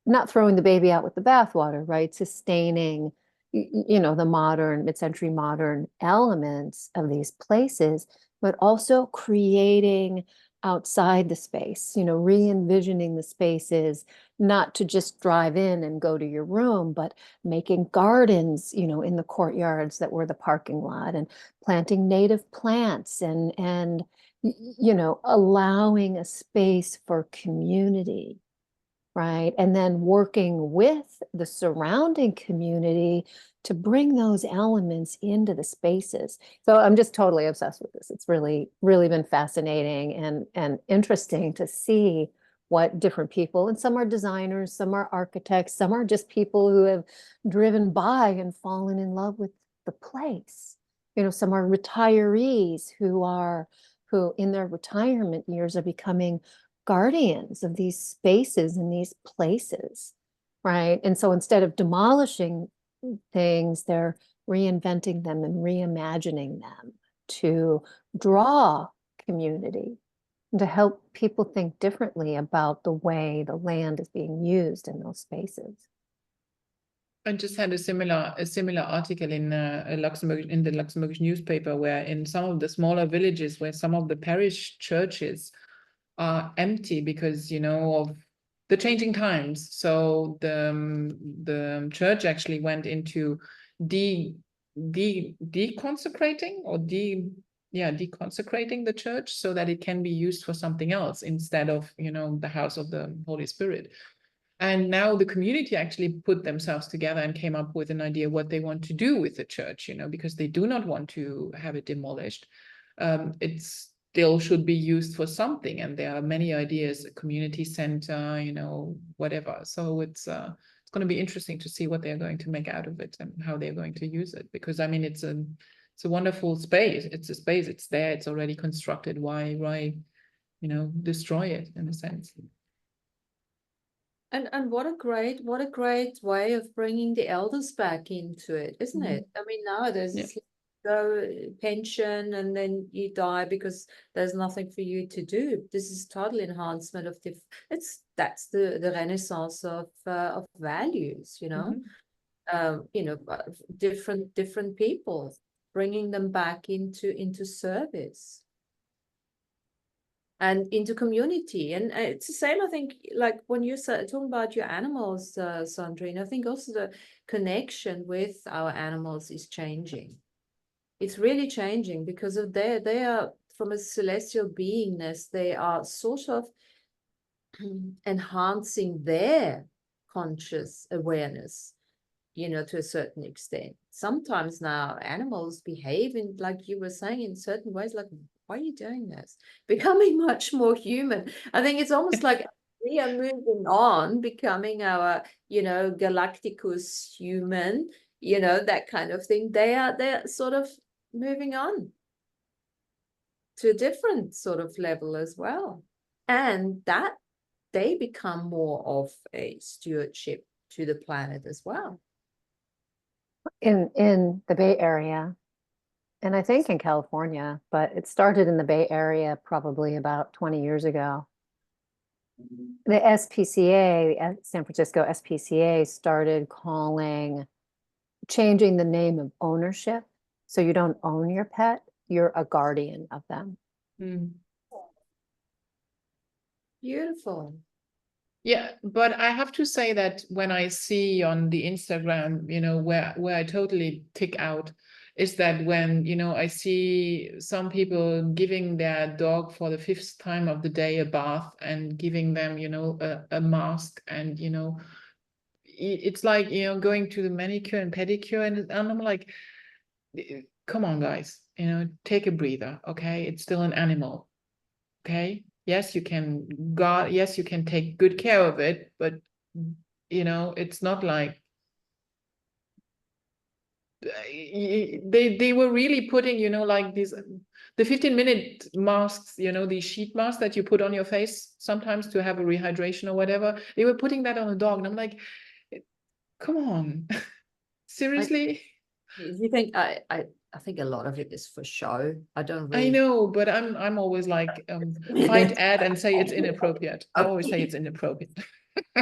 not throwing the baby out with the bathwater, right? Sustaining the modern, mid-century modern elements of these places, but also creating outside the space, re-envisioning the spaces, not to just drive in and go to your room, but making gardens, in the courtyards that were the parking lot, and planting native plants and allowing a space for community. Right. And then working with the surrounding community to bring those elements into the spaces. So I'm just totally obsessed with this. It's really, really been fascinating and interesting to see what different people, and some are designers, some are architects, some are just people who have driven by and fallen in love with the place. Some are retirees who in their retirement years are becoming guardians of these spaces and these places, right? And so instead of demolishing things, they're reinventing them and reimagining them to draw community, to help people think differently about the way the land is being used in those spaces. I just had a similar article in the Luxembourgish newspaper, where in some of the smaller villages, where some of the parish churches are empty because of the changing times. So the church actually went into deconsecrating or deconsecrating the church so that it can be used for something else instead of the house of the Holy Spirit. And now the community actually put themselves together and came up with an idea what they want to do with the church, because they do not want to have it demolished. It's still should be used for something, and there are many ideas, a community center, whatever. So it's going to be interesting to see what they're going to make out of it and how they're going to use it, because I mean it's a wonderful space. It's a space, it's there, it's already constructed. Why destroy it in a sense? And what a great way of bringing the elders back into it, isn't it? I mean, nowadays it's go pension and then you die because there's nothing for you to do. This is total enhancement of that's the renaissance of values, different people, bringing them back into service and into community. And it's the same, I think, like when you're talking about your animals, Sandrine, I think also the connection with our animals is changing. It's really changing because of they are from a celestial beingness, they are sort of enhancing their conscious awareness, to a certain extent. Sometimes now animals behave in, like you were saying, in certain ways, like, why are you doing this? Becoming much more human. I think it's almost like we are moving on, becoming our, Galacticus human, that kind of thing. They're sort of moving on to a different sort of level as well. And that they become more of a stewardship to the planet as well. In the Bay Area, and I think in California, but it started in the Bay Area probably about 20 years ago. The SPCA, San Francisco SPCA, started changing the name of ownership. So you don't own your pet, you're a guardian of them. Beautiful. Yeah, but I have to say that when I see on the Instagram, where I totally tick out is that when, I see some people giving their dog for the 5th time of the day a bath and giving them, a mask, and, it's like, going to the manicure and pedicure, and I'm like, come on, guys, take a breather, okay? It's still an animal, okay? Yes, you can take good care of it, but it's not like they were really putting, like the 15-minute masks, these sheet masks that you put on your face sometimes to have a rehydration or whatever. They were putting that on a dog, and I'm like, come on, seriously? You think I think a lot of it is for show. I don't really. I know, but I'm always like, find ad and say it's inappropriate. I always say it's inappropriate.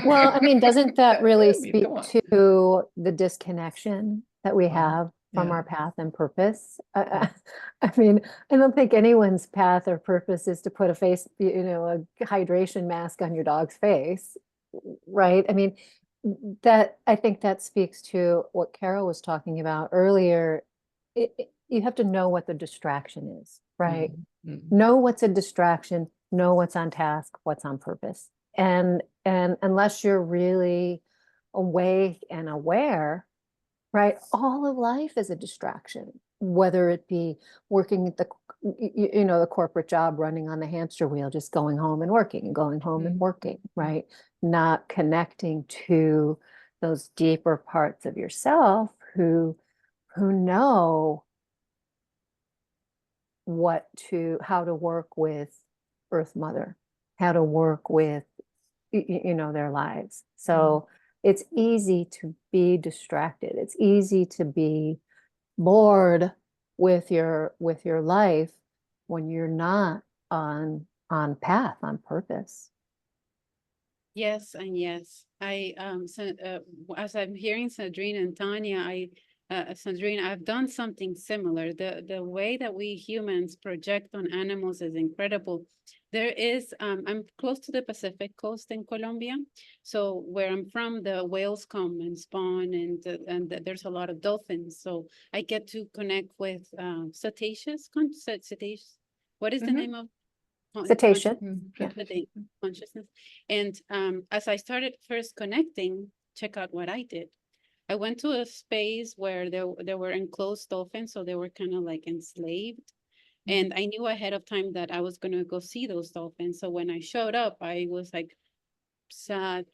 Well, I mean, doesn't that really I mean, speak come on. to the disconnection that we have from yeah. our path and purpose? I mean, I don't think anyone's path or purpose is to put a hydration mask on your dog's face, right? I mean, I think that speaks to what Carol was talking about earlier. You have to know what the distraction is, right? Know what's a distraction, know what's on task, what's on purpose. And unless you're really awake and aware, right, all of life is a distraction, whether it be working at the corporate job, running on the hamster wheel, just going home and working and going home and working, right? Not connecting to those deeper parts of yourself who know how to work with Earth Mother, how to work with their lives. So it's easy to be distracted. It's easy to be bored with your life when you're not on path, on purpose. Yes, and yes. As I'm hearing Sandrine and Tanya, Sandrine, I've done something similar. The way that we humans project on animals is incredible. There is, I'm close to the Pacific coast in Colombia. So where I'm from, the whales come and spawn, and there's a lot of dolphins. So I get to connect with cetaceans. What is the name of? Cetacean. Yeah. Consciousness. And as I started first connecting, check out what I did. I went to a space where there were enclosed dolphins, so they were kind of like enslaved. And I knew ahead of time that I was going to go see those dolphins. So when I showed up, I was like, sad,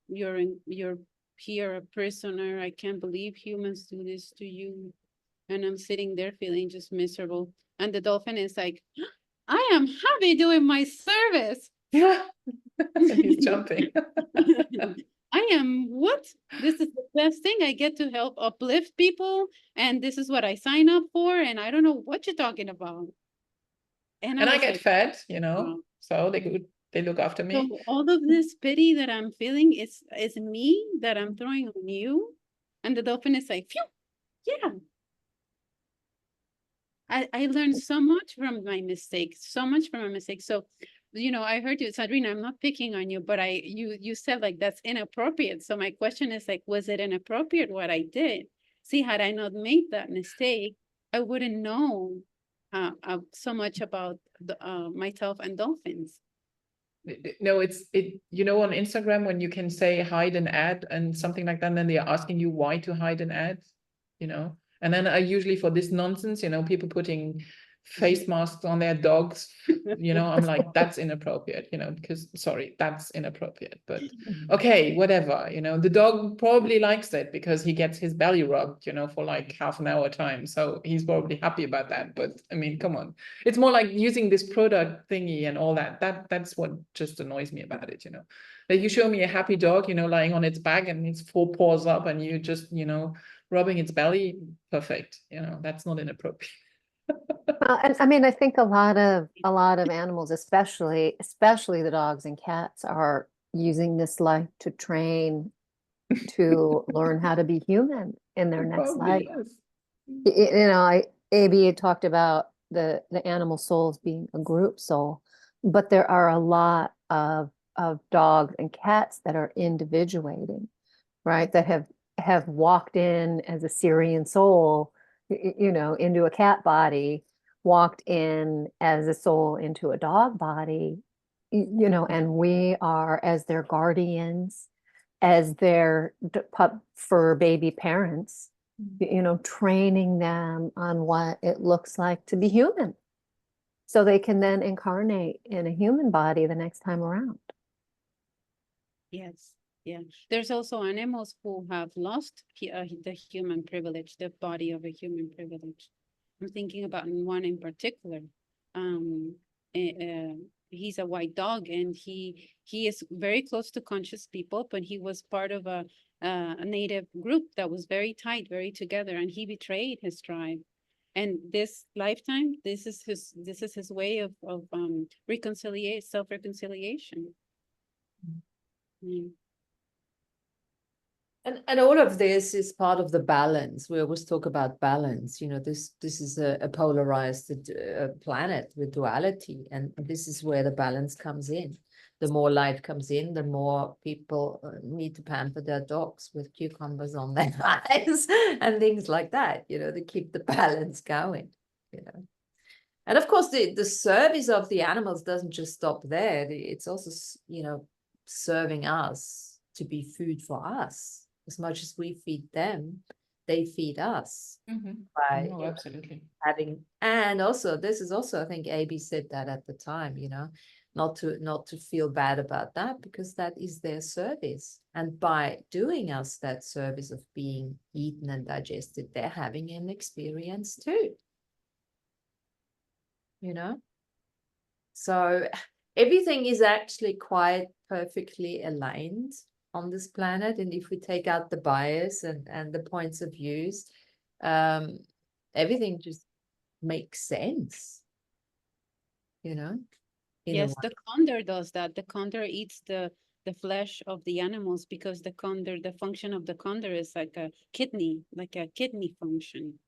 you're here a prisoner. I can't believe humans do this to you. And I'm sitting there feeling just miserable. And the dolphin is like, I am happy doing my service. Yeah. He's jumping. I am what? This is the best thing. I get to help uplift people, and this is what I sign up for, and I don't know what you're talking about. And I was get like, fed, wow. So they look after me. So all of this pity that I'm feeling is me that I'm throwing on you. And the dolphin is like, phew, yeah. I learned so much from my mistakes, So, I heard you, Sandrine, I'm not picking on you, but you said like, that's inappropriate. So my question is like, was it inappropriate what I did? See, had I not made that mistake, I wouldn't know so much about myself and dolphins. No, on Instagram when you can say hide an ad and something like that, and then they're asking you why to hide an ad, and then I usually for this nonsense, people putting face masks on their dogs, you know, I'm like, that's inappropriate, you know, because sorry, that's inappropriate, but okay, whatever, you know, the dog probably likes it because he gets his belly rubbed, you know, for like half an hour time, so he's probably happy about that. But I mean, come on, it's more like using this product thingy and all that's what just annoys me about it, you know. Like, you show me a happy dog, you know, lying on its back and its 4 paws up, and you just, you know, rubbing its belly, perfect, you know, that's not inappropriate. And I mean, I think a lot of animals, especially the dogs and cats, are using this life to train to learn how to be human in their next life. Yes. You know, AB had talked about the animal souls being a group soul, but there are a lot of dogs and cats that are individuating, right? That have walked in as a Syrian soul, you know, into a cat body, walked in as a soul into a dog body, you know, and we are as their guardians, as their fur baby parents, you know, training them on what it looks like to be human, so they can then incarnate in a human body the next time around. Yes, yeah. There's also animals who have lost the human privilege, the body of a human privilege. I'm thinking about one in particular. He's a white dog, and he is very close to conscious people, but he was part of a native group that was very tight, very together, and he betrayed his tribe. And this lifetime, this is his way of self-reconciliation. Mm. And all of this is part of the balance. We always talk about balance. You know, this is a polarized planet with duality, and this is where the balance comes in. The more light comes in, the more people need to pamper their dogs with cucumbers on their eyes and things like that, you know, to keep the balance going, you know. And of course, the service of the animals doesn't just stop there. It's also, you know, serving us to be food for us. As much as we feed them, they feed us by Oh, absolutely. having. And also, this is also, I think AB said that at the time, you know, not to feel bad about that, because that is their service. And by doing us that service of being eaten and digested, they're having an experience too. You know, so everything is actually quite perfectly aligned on this planet. And if we take out the bias and the points of views, everything just makes sense, you know. Yes, the condor does that. The condor eats the flesh of the animals, because the function of the condor is like a kidney function.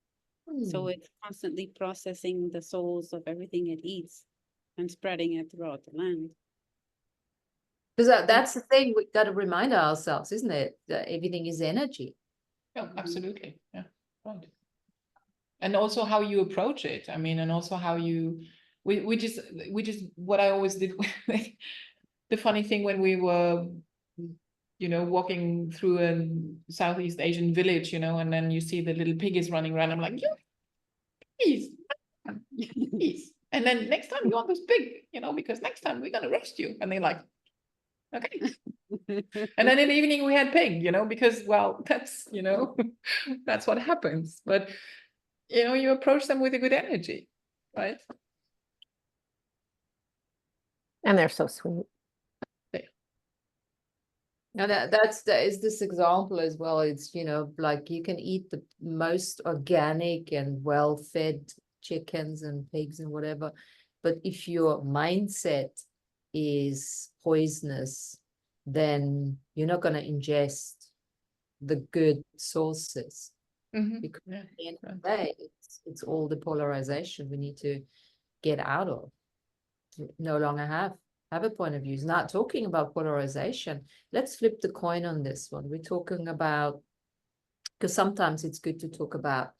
So it's constantly processing the souls of everything it eats and spreading it throughout the land. Because that's the thing we've got to remind ourselves, isn't it? That everything is energy. Yeah, absolutely. Yeah, right. And also how you approach it. I mean, and also how you, which is what I always did. The funny thing when we were, you know, walking through a Southeast Asian village, you know, and then you see the little piggies running around. I'm like, you please. And then next time you want this pig, you know, because next time we're gonna roast you. And they're like, okay. And then in the evening we had pig, you know, because, well, that's, you know, that's what happens. But, you know, you approach them with a good energy, right? And they're so sweet. And that is this example as well. It's, you know, like you can eat the most organic and well-fed chickens and pigs and whatever, but if your mindset is poisonous, then you're not going to ingest the good sources. Because at the end of the day, it's all the polarization we need to get out of, to no longer have a point of view. It's not talking about polarization. Let's flip the coin on this one. We're talking about, because sometimes it's good to talk about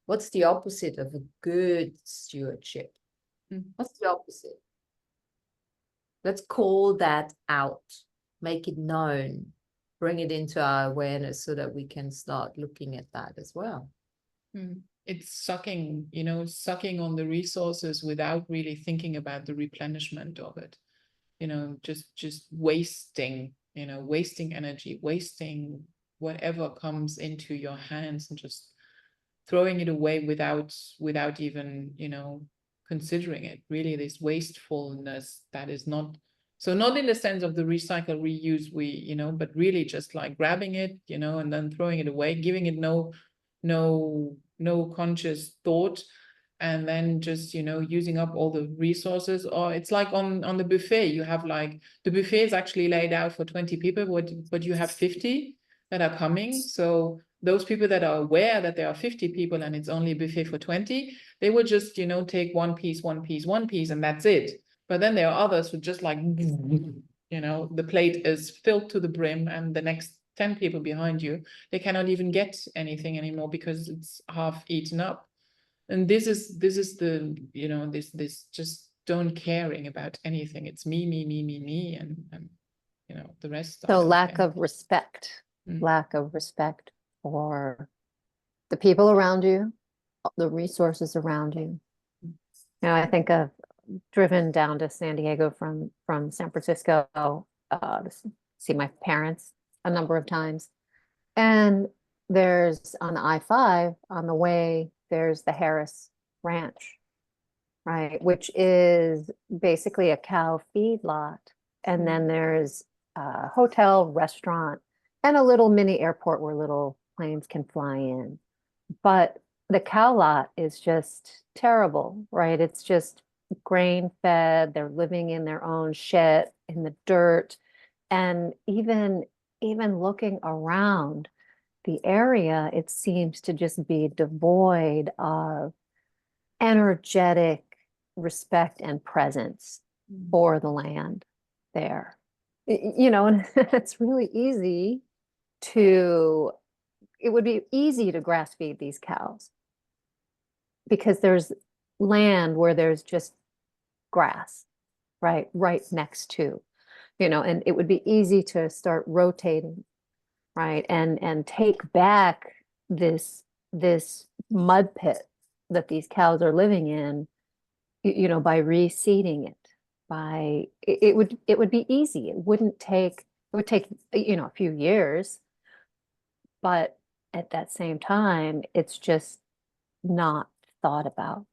what's the opposite of a good stewardship. What's the opposite? Let's call that out, make it known, bring it into our awareness so that we can start looking at that as well. it's sucking, sucking on the resources without really thinking about the replenishment of it. Just wasting, wasting energy, wasting whatever comes into your hands, and just throwing it away without even, considering it. Really, this wastefulness that is not, so not in the sense of the recycle, reuse, but really just like grabbing it, and then throwing it away, giving it no conscious thought, and then just using up all the resources. Or it's like on the buffet, you have like, the buffet is actually laid out for 20 people, but you have 50 that are coming. So those people that are aware that there are 50 people and it's only a buffet for 20, they will just take one piece, and that's it. But then there are others who just like, the plate is filled to the brim, and the next 10 people behind you, they cannot even get anything anymore because it's half eaten up. And this is the, this just don't caring about anything. It's me, and the rest. So lack of respect, lack of respect for the people around you, the resources around you. I think I've driven down to San Diego from San Francisco to see my parents a number of times. And there's on the I-5 on the way, there's the Harris Ranch, right? Which is basically a cow feedlot. And then there's a hotel, restaurant, and a little mini airport where little planes can fly in. But the cow lot is just terrible, right? It's just grain fed. They're living in their own shit in the dirt. And even looking around the area, it seems to just be devoid of energetic respect and presence for the land there. And it's really easy it would be easy to grass feed these cows because there's land where there's just grass, right next to, and it would be easy to start rotating, right, and take back this mud pit that these cows are living in, by reseeding it. It would be easy. It would take a few years, but at that same time, it's just not thought about.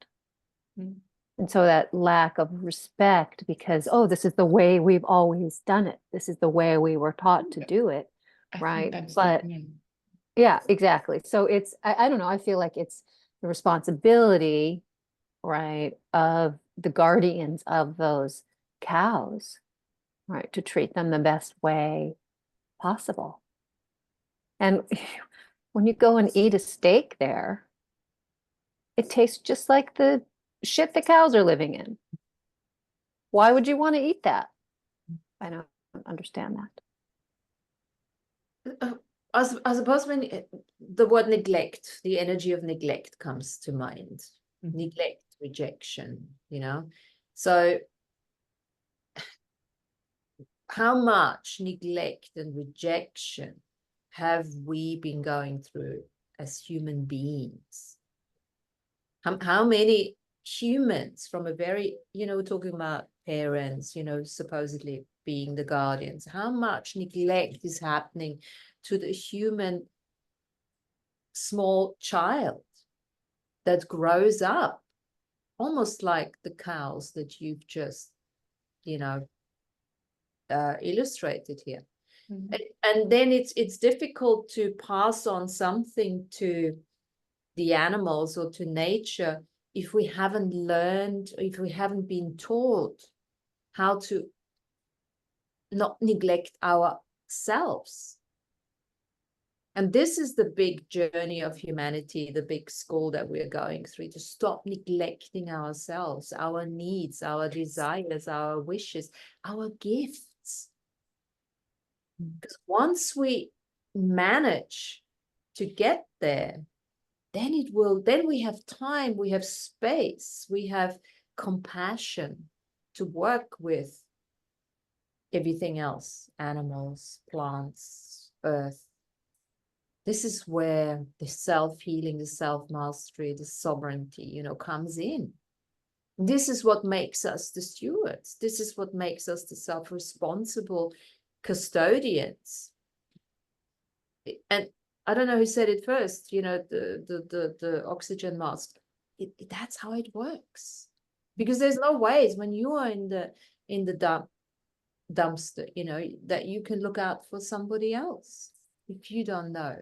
And so that lack of respect, because, this is the way we've always done it. This is the way we were taught to do it, right? But yeah, exactly. So it's, I don't know, I feel like it's the responsibility, right, of the guardians of those cows, right, to treat them the best way possible. And when you go and eat a steak there, it tastes just like the shit the cows are living in. Why would you want to eat that? I don't understand that. I suppose when the word neglect, the energy of neglect comes to mind. Neglect, rejection, So how much neglect and rejection have we been going through as human beings? How many humans from a very, we're talking about parents, supposedly being the guardians, how much neglect is happening to the human small child that grows up almost like the cows that you've just, illustrated here. And then it's difficult to pass on something to the animals or to nature if we haven't learned, or if we haven't been taught how to not neglect ourselves. And this is the big journey of humanity, the big school that we're going through, to stop neglecting ourselves, our needs, our desires, our wishes, our gifts. Because once we manage to get there, then we have time, we have space, we have compassion to work with everything else, animals, plants, earth, This is where the self-healing, the self-mastery, the sovereignty, you know, comes in. This is what makes us the stewards. This is what makes us the self-responsible custodians. And I don't know who said it first, you know, the oxygen mask. That's how it works. Because there's no ways when you are in the dumpster, you know, that you can look out for somebody else if you don't know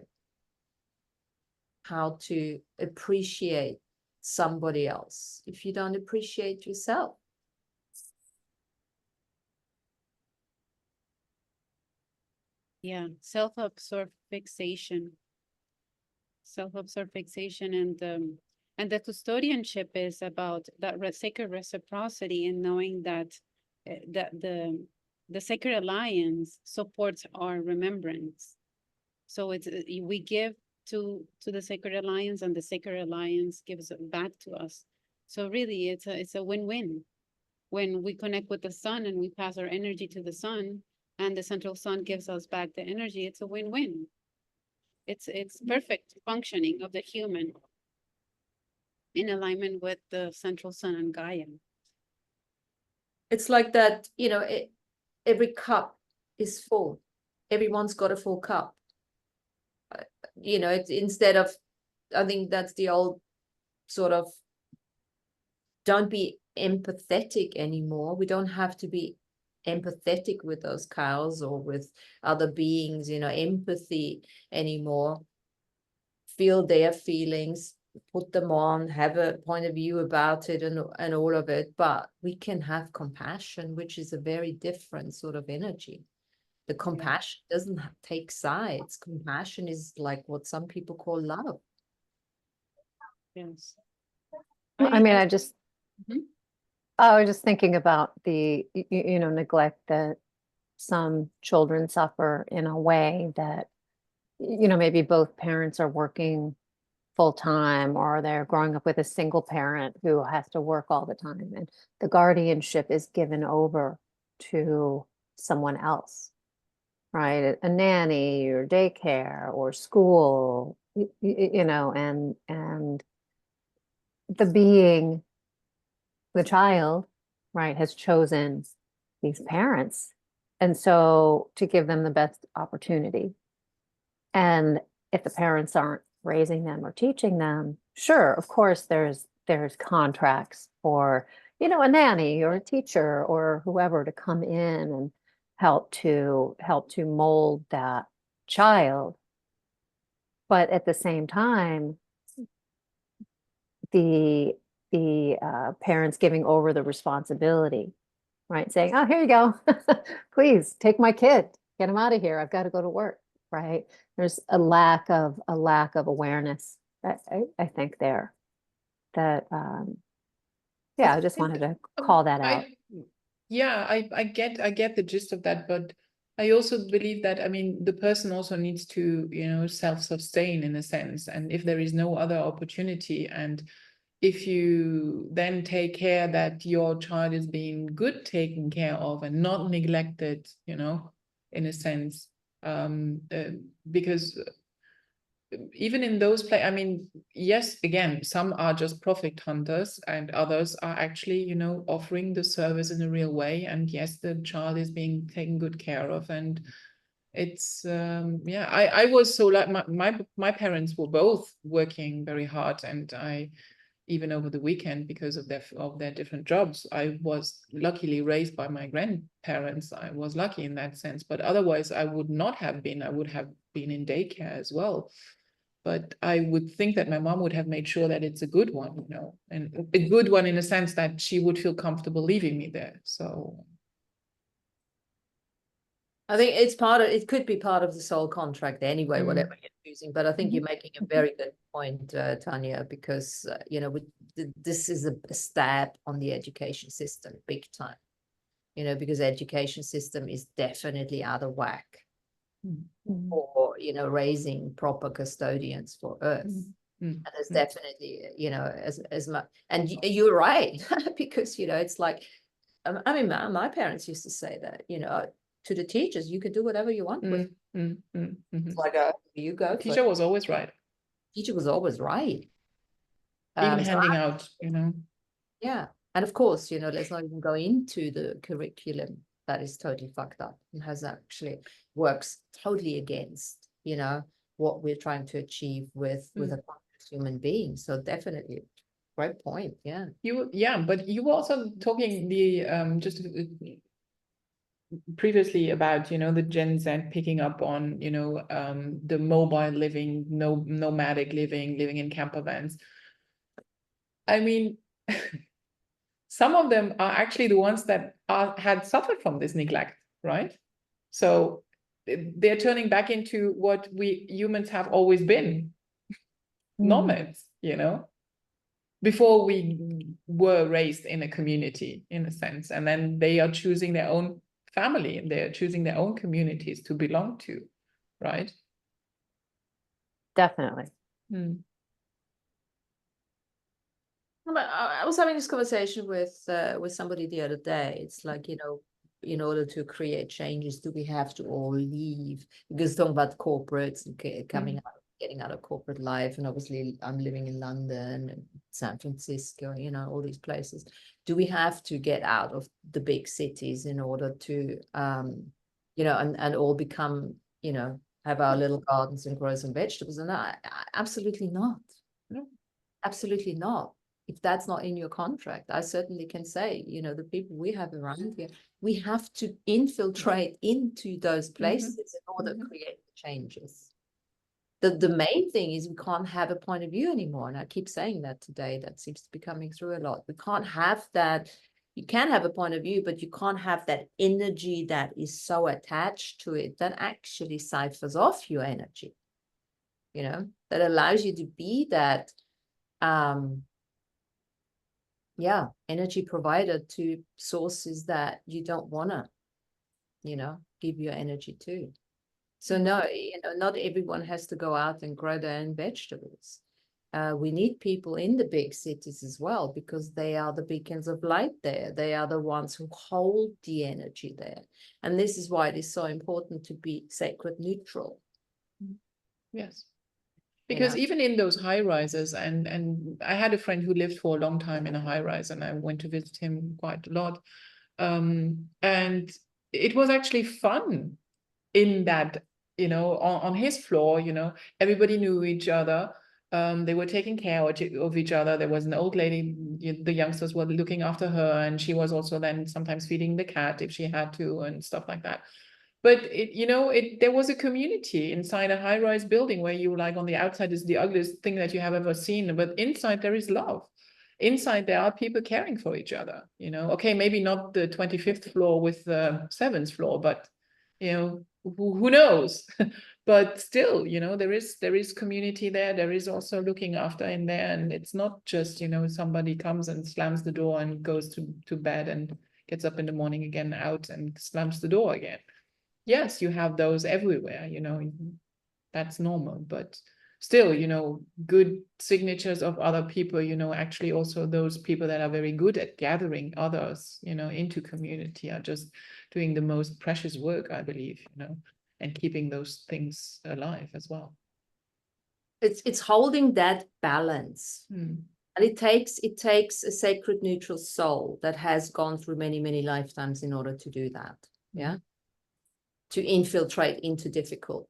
how to appreciate somebody else, if you don't appreciate yourself. Yeah, self-absorbed fixation. Self-absorbed fixation, and the custodianship is about that sacred reciprocity, and knowing that that the sacred alliance supports our remembrance. So it's we give to the sacred alliance, and the sacred alliance gives it back to us. So really, it's a win-win. When we connect with the sun and we pass our energy to the sun, and the central sun gives us back the energy, it's a win-win. It's perfect functioning of the human in alignment with the central sun and Gaia. It's like that, you know, every cup is full. Everyone's got a full cup. You know, it's instead of, I think that's the old sort of, don't be empathetic anymore. We don't have to be empathetic with those cows or with other beings, you know, empathy anymore. Feel their feelings, put them on, have a point of view about it and all of it. But we can have compassion, which is a very different sort of energy. The compassion doesn't take sides. Compassion is like what some people call love. Yes. I mean, I was just thinking about the, you know, neglect that some children suffer in a way that, you know, maybe both parents are working full time, or they're growing up with a single parent who has to work all the time, and the guardianship is given over to someone else, right? A nanny or daycare or school, you know, and the child, right, has chosen these parents. And so to give them the best opportunity. And if the parents aren't raising them or teaching them, sure, of course, there's contracts for, you know, a nanny or a teacher or whoever to come in and help to mold that child. But at the same time, the parents giving over the responsibility, right? Saying, oh, here you go. Please take my kid, get him out of here. I've got to go to work, right? There's a lack of awareness, I think there that, yeah, I just wanted to call that out. I get the gist of that, but I also believe that, I mean, the person also needs to, you know, self-sustain in a sense. And if there is no other opportunity, and if you then take care that your child is being good taken care of and not neglected, you know, in a sense, because even in those I mean, yes, again, some are just profit hunters and others are actually, you know, offering the service in a real way. And yes, the child is being taken good care of. And it's, yeah, I was so like, my parents were both working very hard, and I, even over the weekend, because of their different jobs, I was luckily raised by my grandparents. I was lucky in that sense, but otherwise I would not have been. I would have been in daycare as well. But I would think that my mom would have made sure that it's a good one, you know, and a good one in a sense that she would feel comfortable leaving me there. So I think it could be part of the soul contract anyway, whatever you're choosing. But I think you're making a very good point, Tanya, because, you know, this is a stab on the education system, big time, you know, because education system is definitely out of whack for, you know, raising proper custodians for Earth. And there's definitely, you know, as much, and you're right, because, you know, it's like, I mean, my parents used to say that, you know, to the teachers, you can do whatever you want with. It's like you go. The teacher was always right. Teacher was always right. Even So handing out, you know. yeah. And of course, you know, let's not even go into the curriculum that is totally fucked up and has actually works totally against, you know, what we're trying to achieve with a human being. So definitely, great point. Yeah. But you were also talking just previously about, you know, the Gen Z picking up on, you know, the mobile living, nomadic living in camper vans. I mean, some of them are actually the ones that had suffered from this neglect, right? So they're turning back into what we humans have always been, nomads, you know, before we were raised in a community, in a sense. And then they are choosing their own family and they're choosing their own communities to belong to, right? Definitely. I was having this conversation with somebody the other day. It's like, you know, in order to create changes, do we have to all leave? Because talking about corporates and coming out, getting out of corporate life, and obviously I'm living in London and San Francisco, you know, all these places. Do we have to get out of the big cities in order to, you know, and all become, you know, have our little gardens and grow some vegetables? And absolutely not. No. Absolutely not. If that's not in your contract, I certainly can say, you know, the people we have around here, we have to infiltrate into those places in order to create the changes. The main thing is we can't have a point of view anymore. And I keep saying that today, that seems to be coming through a lot. We can't have that. You can have a point of view, but you can't have that energy that is so attached to it that actually ciphers off your energy, you know, that allows you to be that energy provider to sources that you don't want to, you know, give your energy to. So no, you know, not everyone has to go out and grow their own vegetables. We need people in the big cities as well, because they are the beacons of light there. They are the ones who hold the energy there. And this is why it is so important to be sacred neutral. Yes. Because even in those high rises, and I had a friend who lived for a long time in a high rise, and I went to visit him quite a lot. And it was actually fun in that, you know, on his floor, you know, everybody knew each other. They were taking care of each other. There was an old lady, the youngsters were looking after her, and she was also then sometimes feeding the cat if she had to and stuff like that. But there was a community inside a high-rise building where you like, on the outside is the ugliest thing that you have ever seen, but inside there is love. Inside there are people caring for each other, you know. Okay, maybe not the 25th floor with the 7th floor, but you know, who knows? But still, you know, there is community there. There is also looking after in there, and it's not just, you know, somebody comes and slams the door and goes to bed and gets up in the morning again, out and slams the door again. Yes, you have those everywhere, you know, that's normal, but still, you know, good signatures of other people, you know, actually also those people that are very good at gathering others, you know, into community are just doing the most precious work, I believe, you know, and keeping those things alive as well. It's holding that balance. And it takes a sacred neutral soul that has gone through many, many lifetimes in order to do that. Yeah. To infiltrate into difficult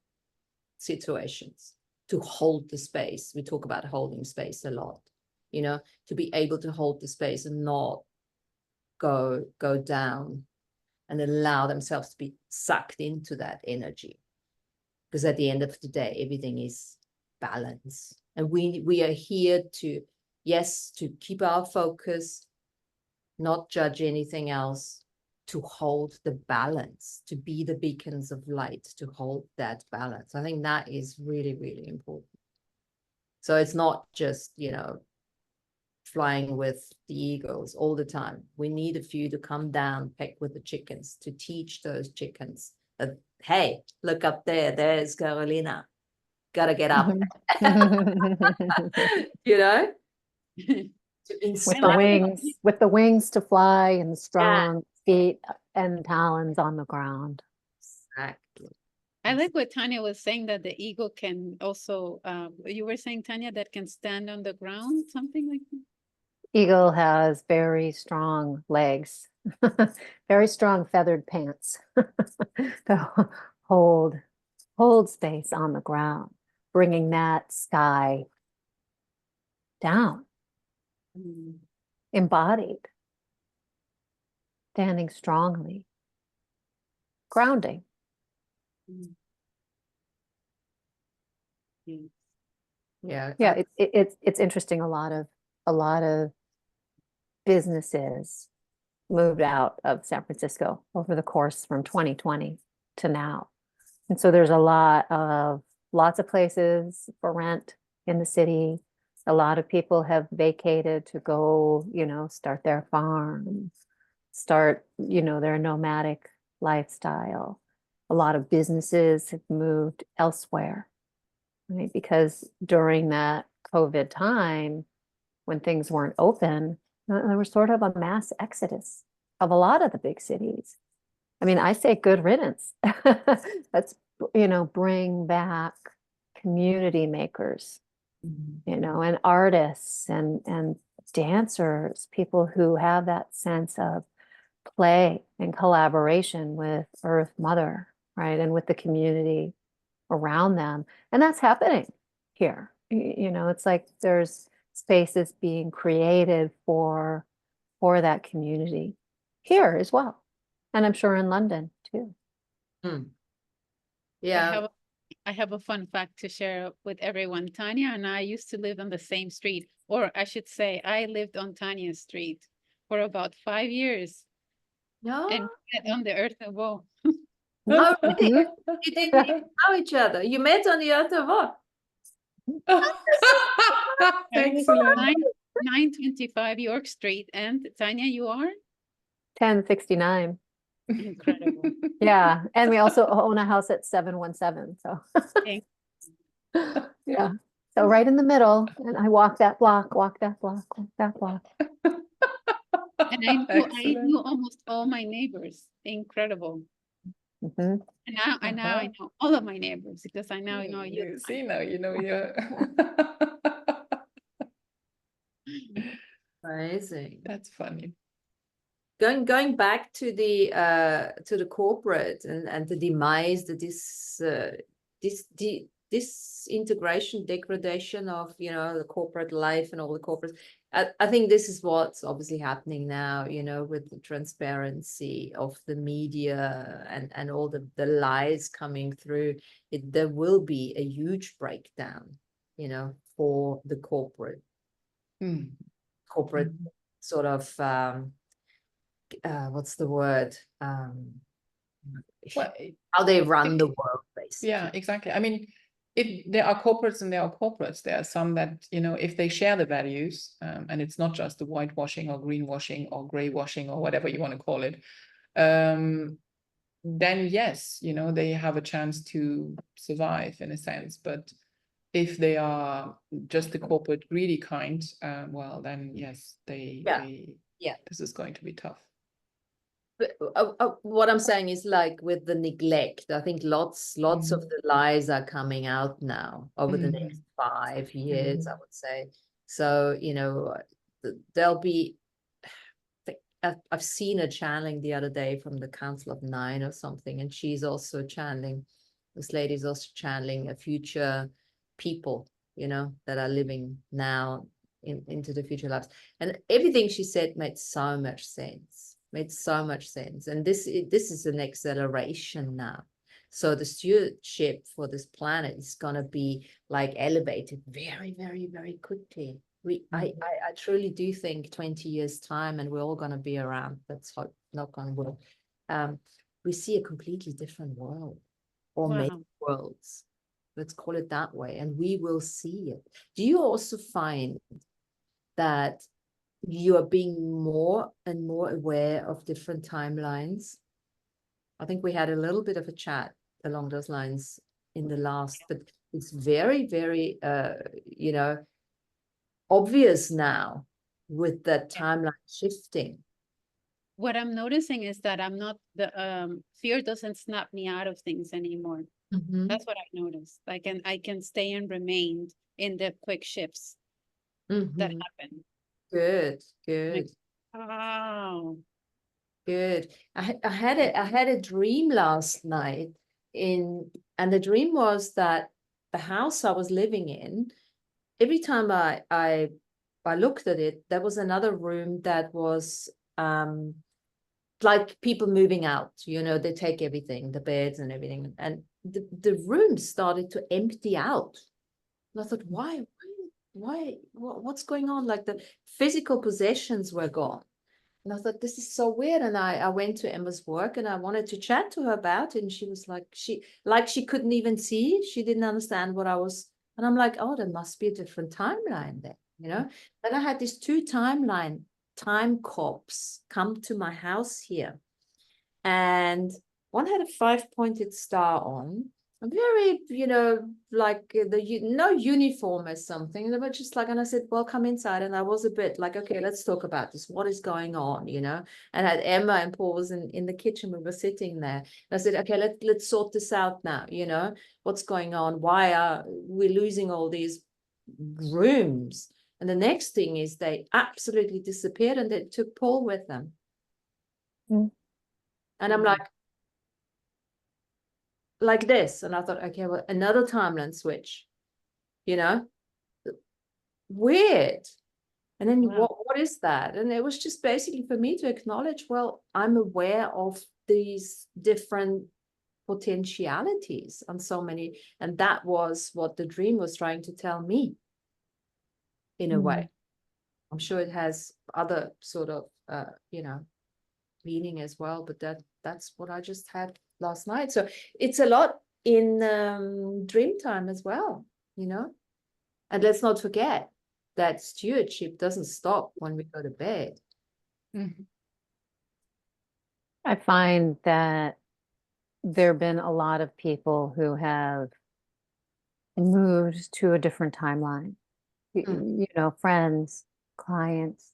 situations, to hold the space. We talk about holding space a lot, you know, to be able to hold the space and not go down and allow themselves to be sucked into that energy. Because at the end of the day, everything is balance. And we are here to, yes, to keep our focus, not judge anything else, to hold the balance, to be the beacons of light, to hold that balance. I think that is really, really important. So it's not just, you know, flying with the eagles all the time. We need a few to come down, peck with the chickens, to teach those chickens that, hey, look up there, there's Carolina. Gotta get up. You know? with the wings to fly and the strong feet and talons on the ground. Exactly. I like what Tanya was saying, that the ego can also, you were saying, Tanya, that can stand on the ground, something like that? Eagle has very strong legs, very strong feathered pants to hold space on the ground, bringing that sky down, Mm. embodied, standing strongly, grounding. Mm. Mm. Yeah. Yeah, it's interesting. A lot of businesses moved out of San Francisco over the course from 2020 to now. And so there's lots of places for rent in the city. A lot of people have vacated to go, start their farm, start, their nomadic lifestyle. A lot of businesses have moved elsewhere, right? Because during that COVID time, when things weren't open, there was sort of a mass exodus of a lot of the big cities. I mean, I say good riddance. Let's, bring back community makers, and artists and dancers, people who have that sense of play and collaboration with Earth Mother, right? And with the community around them. And that's happening here. It's like there's spaces being created for that community here as well. And I'm sure in London too. Yeah. I have a fun fact to share with everyone. Tanya and I used to live on the same street, or I should say, I lived on Tanya's street for about 5 years, No. and met on the Earth Nouveau. Oh, really? Mhm. You didn't even know each other. You met on the Earth of what? Excellent. 925 York Street. And Tanya, you are 1069. incredible. Yeah. And we also own a house at 717. So Thank- yeah. So right in the middle. And I walk that block, walk that block, walk that block. And I knew Excellent. almost all my neighbors. Incredible. Mhm. And now I know all of my neighbors because I now know you. You see now, you. Amazing. That's funny. Going back to the corporate and the demise, this integration, degradation of the corporate life and all the corporates. I think this is what's obviously happening now, with the transparency of the media and all the lies coming through. There will be a huge breakdown, for the corporate Mm. sort of what's the word? Well, How they run the world, basically. yeah, exactly. I mean, if there are corporates and there are corporates, there are some that, if they share the values, and it's not just the whitewashing or greenwashing or gray washing or whatever you want to call it, then yes, they have a chance to survive in a sense. But if they are just the corporate greedy kind, well, then yes, this is going to be tough. But, what I'm saying is, like, with the neglect, I think lots of the lies are coming out now over the next 5 years, I would say. So, there'll be, I've seen a channeling the other day from the Council of Nine or something, and she's also channeling, this lady's also channeling a future people, that are living now into the future lives. And everything she said made so much sense. And this is an acceleration now. So the stewardship for this planet is going to be like elevated very, very, very quickly. I truly do think 20 years time, and we're all going to be around. That's not going to work. We see a completely different world, or many worlds. Let's call it that way, and we will see it. Do you also find that you are being more and more aware of different timelines? I think we had a little bit of a chat along those lines in the last, but it's very, very, obvious now with that timeline shifting. what I'm noticing is that I'm not fear doesn't snap me out of things anymore. Mhm, That's what I noticed. I can stay and remain in the quick shifts that mhm. happen. Good, Like, good, oh, good. I had a dream last night and the dream was that the house I was living in, every time I looked at it, there was another room that was like people moving out, you know, they take everything, the beds and everything, and the room started to empty out. And I thought, what's going on? Like the physical possessions were gone. And I thought, this is so weird. And I went to Emma's work and I wanted to chat to her about it. And she was like, she couldn't even see. She didn't understand what I was. And I'm like, oh, there must be a different timeline there, you know? Then I had these two time corps come to my house here. And one had a 5-pointed star on, a very, you know, like no uniform or something. They were just like, and I said, well, come inside. And I was a bit like, okay, let's talk about this. What is going on, you know? And I had Emma and Paul was in the kitchen. We were sitting there. And I said, okay, let's sort this out now, you know? What's going on? Why are we losing all these rooms? And the next thing is they absolutely disappeared and they took Paul with them. Mm. And I'm like this. And I thought, okay, well, another timeline switch, you know, weird. And then wow. what is that? And it was just basically for me to acknowledge, well, I'm aware of these different potentialities on so many. And that was what the dream was trying to tell me in a way. I'm sure it has other sort of, you know, meaning as well, but that's what I just had last night. So it's a lot in dream time as well, you know. And let's not forget that stewardship doesn't stop when we go to bed. I find that there have been a lot of people who have moved to a different timeline. You know, friends, clients,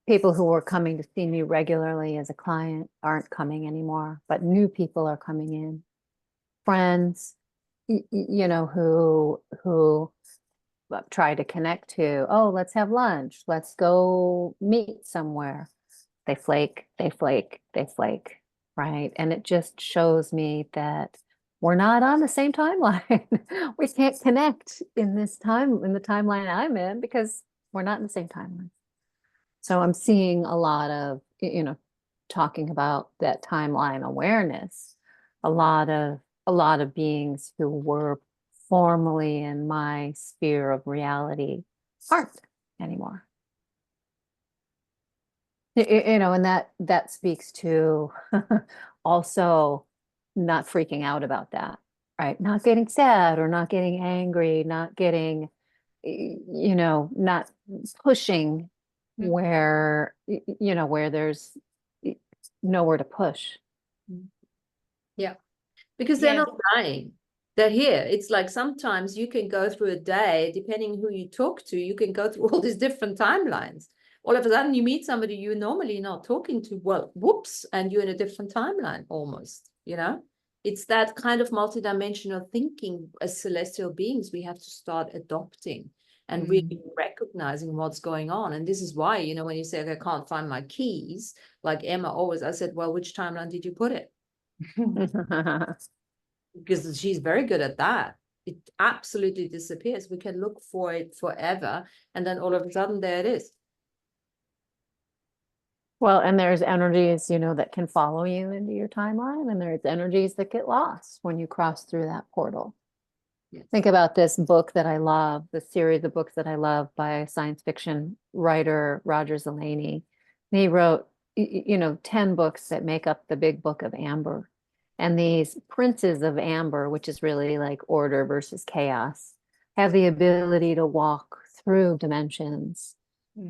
people who were coming to see me regularly as a client aren't coming anymore, but new people are coming in. Friends, you know, who try to connect to, oh, let's have lunch, let's go meet somewhere. They flake, they flake, they flake, right? And it just shows me that we're not on the same timeline. We can't connect in this time, in the timeline I'm in, because we're not in the same timeline. So I'm seeing a lot of, you know, talking about that timeline awareness, a lot of beings who were formerly in my sphere of reality aren't anymore. You know, and that speaks to also not freaking out about that, right? Not getting sad or not getting angry, not getting, you know, not pushing where, you know, where there's nowhere to push. Yeah, because they're Yes. not dying. They're here. It's like sometimes you can go through a day, depending who you talk to, you can go through all these different timelines. All of a sudden you meet somebody you're normally not talking to, well, whoops, and you're in a different timeline almost, you know? It's that kind of multidimensional thinking as celestial beings we have to start adopting and really recognizing what's going on. And this is why, you know, when you say, okay, I can't find my keys, like Emma always, I said, well, which timeline did you put it? Because she's very good at that. It absolutely disappears. We can look for it forever, and then all of a sudden there it is. Well, and there's energies, you know, that can follow you into your timeline, and there's energies that get lost when you cross through that portal. Yes. Think about this book that I love, the series of books that I love by science fiction writer Roger Zelazny. He wrote, you know, 10 books that make up the big book of Amber. And these princes of Amber, which is really like order versus chaos, have the ability to walk through dimensions,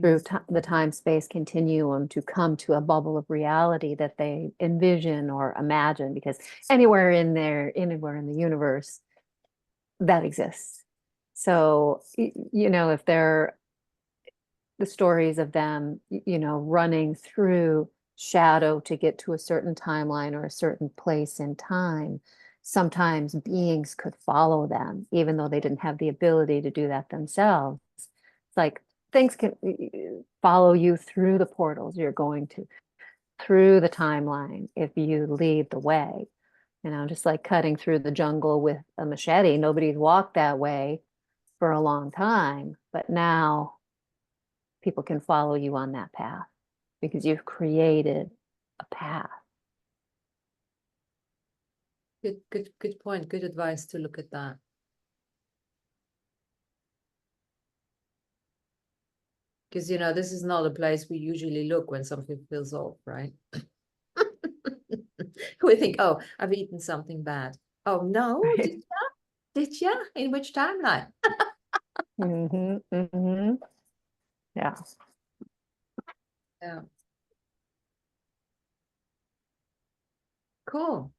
through the time-space continuum to come to a bubble of reality that they envision or imagine, because anywhere in there, anywhere in the universe, that exists. So, you know, if they're the stories of them, you know, running through shadow to get to a certain timeline or a certain place in time, sometimes beings could follow them, even though they didn't have the ability to do that themselves. It's like things can follow you through the portals you're going to, through the timeline, if you lead the way. You know, just like cutting through the jungle with a machete. Nobody's walked that way for a long time, but now people can follow you on that path because you've created a path. Good point. Good advice to look at that. Because, you know, this is not a place we usually look when something feels off, right? We think, oh, I've eaten something bad. Oh, no, Right. did ya? Did ya? In which timeline? Yeah. Yeah. Cool.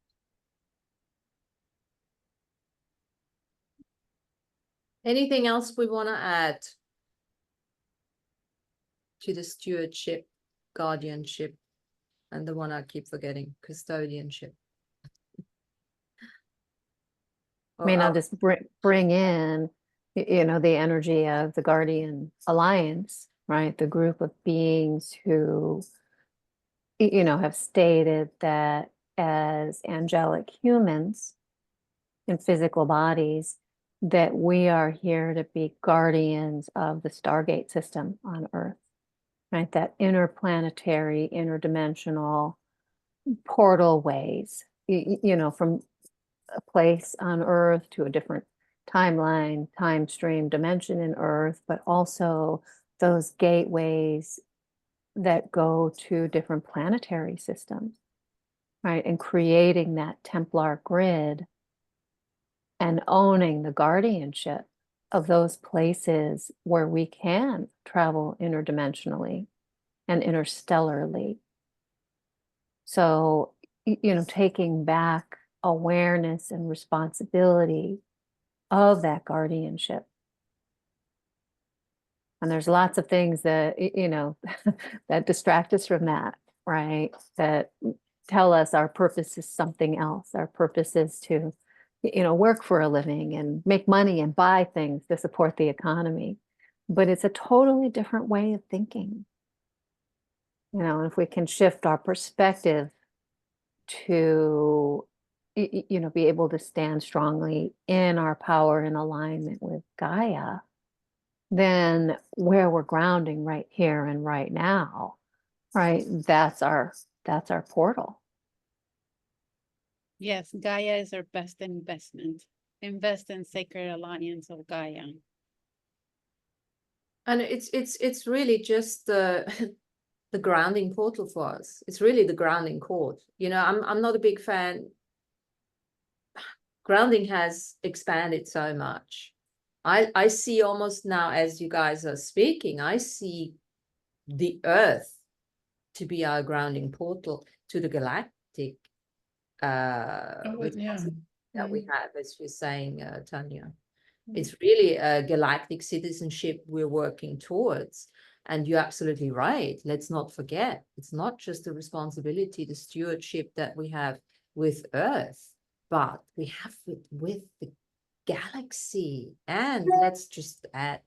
Anything else we want to add to the stewardship, guardianship, and the one I keep forgetting, custodianship? I mean, I'll just bring in, you know, the energy of the Guardian Alliance, right? The group of beings who, you know, have stated that as angelic humans in physical bodies, that we are here to be guardians of the Stargate system on Earth, right? That interplanetary, interdimensional portal ways, you know, from a place on Earth to a different timeline, time stream, dimension in Earth, but also those gateways that go to different planetary systems, right? And creating that Templar grid and owning the guardianship of those places where we can travel interdimensionally and interstellarly. So, you know, taking back awareness and responsibility of that guardianship. And there's lots of things that, you know, that distract us from that, right? That tell us our purpose is something else. Our purpose is to, you know, work for a living and make money and buy things to support the economy. But it's a totally different way of thinking. You know, if we can shift our perspective to, you know, be able to stand strongly in our power and alignment with Gaia, then where we're grounding right here and right now, right? That's our portal. Yes, Gaia is our best investment. Invest in Sacred Alliance of Gaia. And it's really just the the grounding portal for us. It's really the grounding cord. You know, I'm not a big fan. Grounding has expanded so much. I see almost now, as you guys are speaking, I see the earth to be our grounding portal to the galactic that we have, as you're saying, Tanya. It's really a galactic citizenship we're working towards. And you're absolutely right. Let's not forget, it's not just the responsibility, the stewardship that we have with Earth, but we have it with the galaxy. And let's just add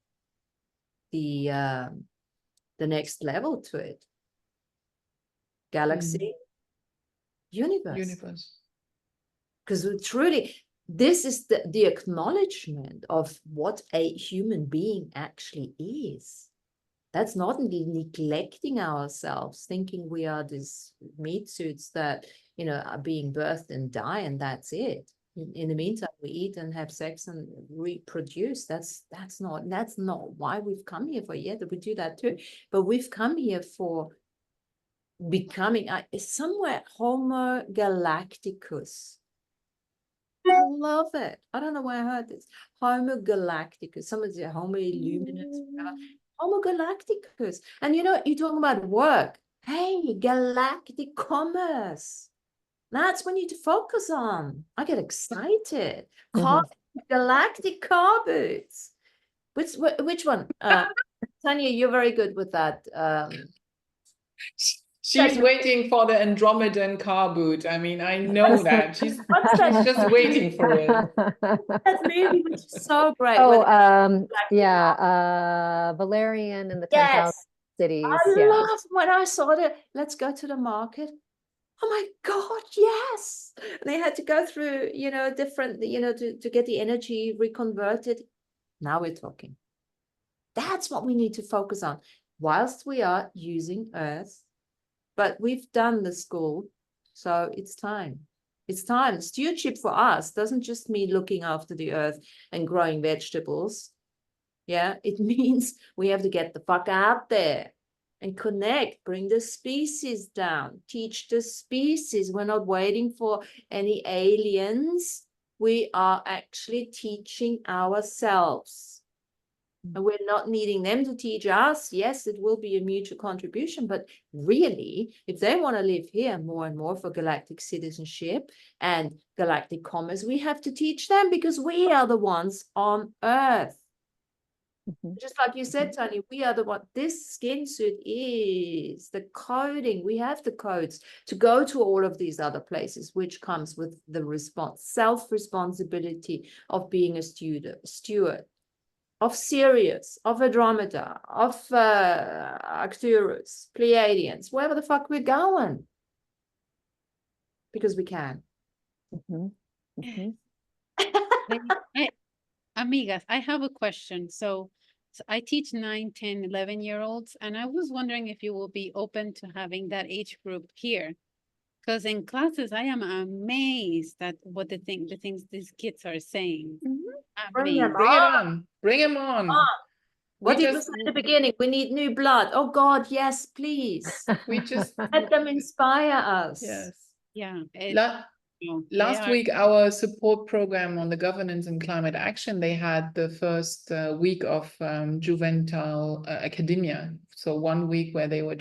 the next level to it. Galaxy, universe. Because we truly, this is the acknowledgement of what a human being actually is. That's not neglecting ourselves, thinking we are these meat suits that, you know, are being birthed and die, and that's it. In the meantime, we eat and have sex and reproduce. That's not why we've come here for. Yeah, we do that too, but we've come here for becoming somewhere Homo Galacticus. I love it. I don't know where I heard this. Homo Galacticus. Someone said Homo Illuminus. Homo Galacticus. And you know, you're talking about work. Hey, galactic commerce. That's what we need to focus on. I get excited. Galactic car boots. Which one? Tanya, you're very good with that. She's waiting for the Andromedan car boot. I mean, I know that. She's just waiting for it. That movie was so great. Oh, when yeah, Valerian and the 10,000 yes, cities. I Yeah. love when I saw it. Let's go to the market. Oh my God, yes. And they had to go through, different, to get the energy reconverted. Now we're talking. That's what we need to focus on whilst we are using Earth. But we've done the school, so it's time. It's time. Stewardship for us doesn't just mean looking after the Earth and growing vegetables. Yeah, it means we have to get the fuck out there and connect, bring the species down, teach the species. We're not waiting for any aliens. We are actually teaching ourselves. And we're not needing them to teach us. Yes, it will be a mutual contribution, but really, if they want to live here more and more for galactic citizenship and galactic commerce, we have to teach them because we are the ones on Earth. Just like you said, Tony, we are the one. This skin suit is the coding. We have the codes to go to all of these other places, which comes with the self-responsibility of being a steward. Of Sirius, of Andromeda, of Arcturus, Pleiadians, wherever the fuck we're going. Because we can. Amigas, I have a question. So I teach 9, 10, 11-year-olds, and I was wondering if you will be open to having that age group here. Because in classes, I am amazed at what the things these kids are saying. Bring them Bring it on. Bring them on. What did we say at the beginning? We need new blood. Oh God, yes, please. We just Let them inspire us. yes. Yeah. Last week, our support program on the governance and climate action, they had the first week of juvenile academia. So 1 week where they were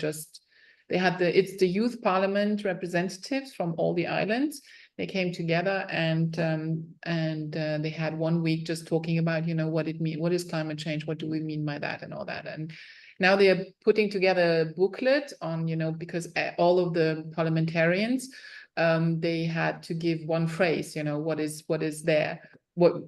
they had it's the youth parliament representatives from all the islands. They came together and they had 1 week just talking about, what it means, what is climate change, what do we mean by that and all that. And now they are putting together a booklet on, because all of the parliamentarians, they had to give one phrase, what is there, what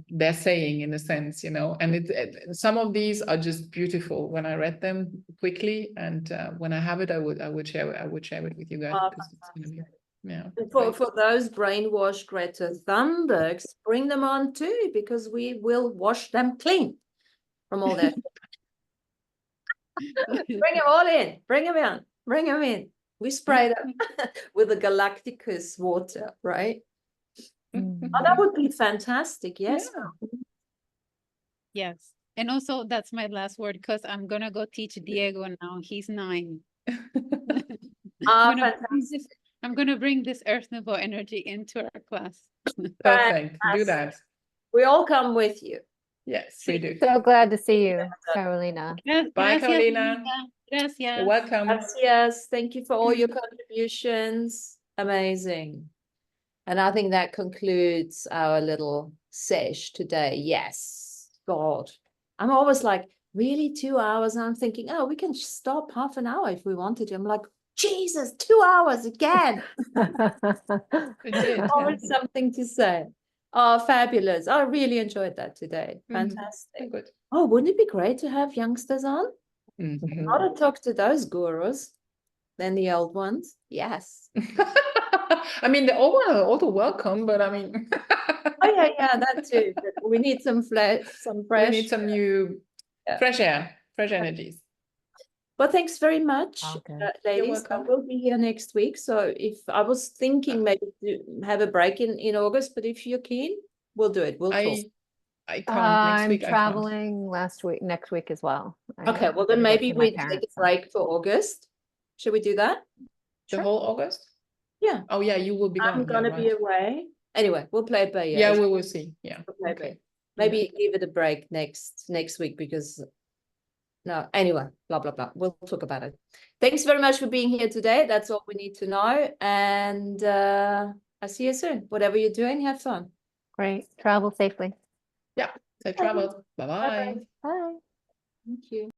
they're saying in a sense, and some of these are just beautiful when I read them quickly, and when I have it, I would share it with you guys. Because it's gonna be, yeah. For those brainwashed Greta Thunbergs, bring them on too, because we will wash them clean from all that. Bring them all in. Bring them in. Bring them in. We spray them with the Galacticus water, right? Oh, that would be fantastic. Yes. Yeah. Yes. And also, that's my last word, because I'm going to go teach Diego now. He's 9. I'm going to bring this Earth Nouveau energy into our class. Perfect. Do that. We all come with you. Yes, we do. So glad to see you, Carolina. Bye, Carolina. Gracias. You're welcome. Gracias. Thank you for all your contributions. Amazing. And I think that concludes our little sesh today. Yes, God. I'm always like, really 2 hours? And I'm thinking, oh, we can stop half an hour if we wanted to. I'm like, Jesus, 2 hours again. Always something to say. Oh, fabulous. I really enjoyed that today. Fantastic. Good. Oh, wouldn't it be great to have youngsters on? Mm-hmm. How to talk to those gurus than the old ones? Yes. I mean, they're all welcome, but I mean, Oh yeah, that too. But we need some fresh. We need some new fresh air, fresh energies. Well, thanks very much, ladies. I welcome. will be here next week. So if I was thinking maybe to have a break in August, but if you're keen, we'll do it. We'll talk. I can't next week. I'm traveling next week as well. Okay, well then maybe we take a break for August. Should we do that? The whole August? Yeah. Oh yeah, you will be gone. I'm gonna be away. Anyway, we'll play it by ear. Yeah, we will see. Yeah. We'll okay. Maybe give it a break next week because no, anyway, blah blah blah. We'll talk about it. Thanks very much for being here today. That's all we need to know. And I'll see you soon. Whatever you're doing, have fun. Great. Travel safely. Yeah. Safe travels. Bye-bye. Bye. Thank you.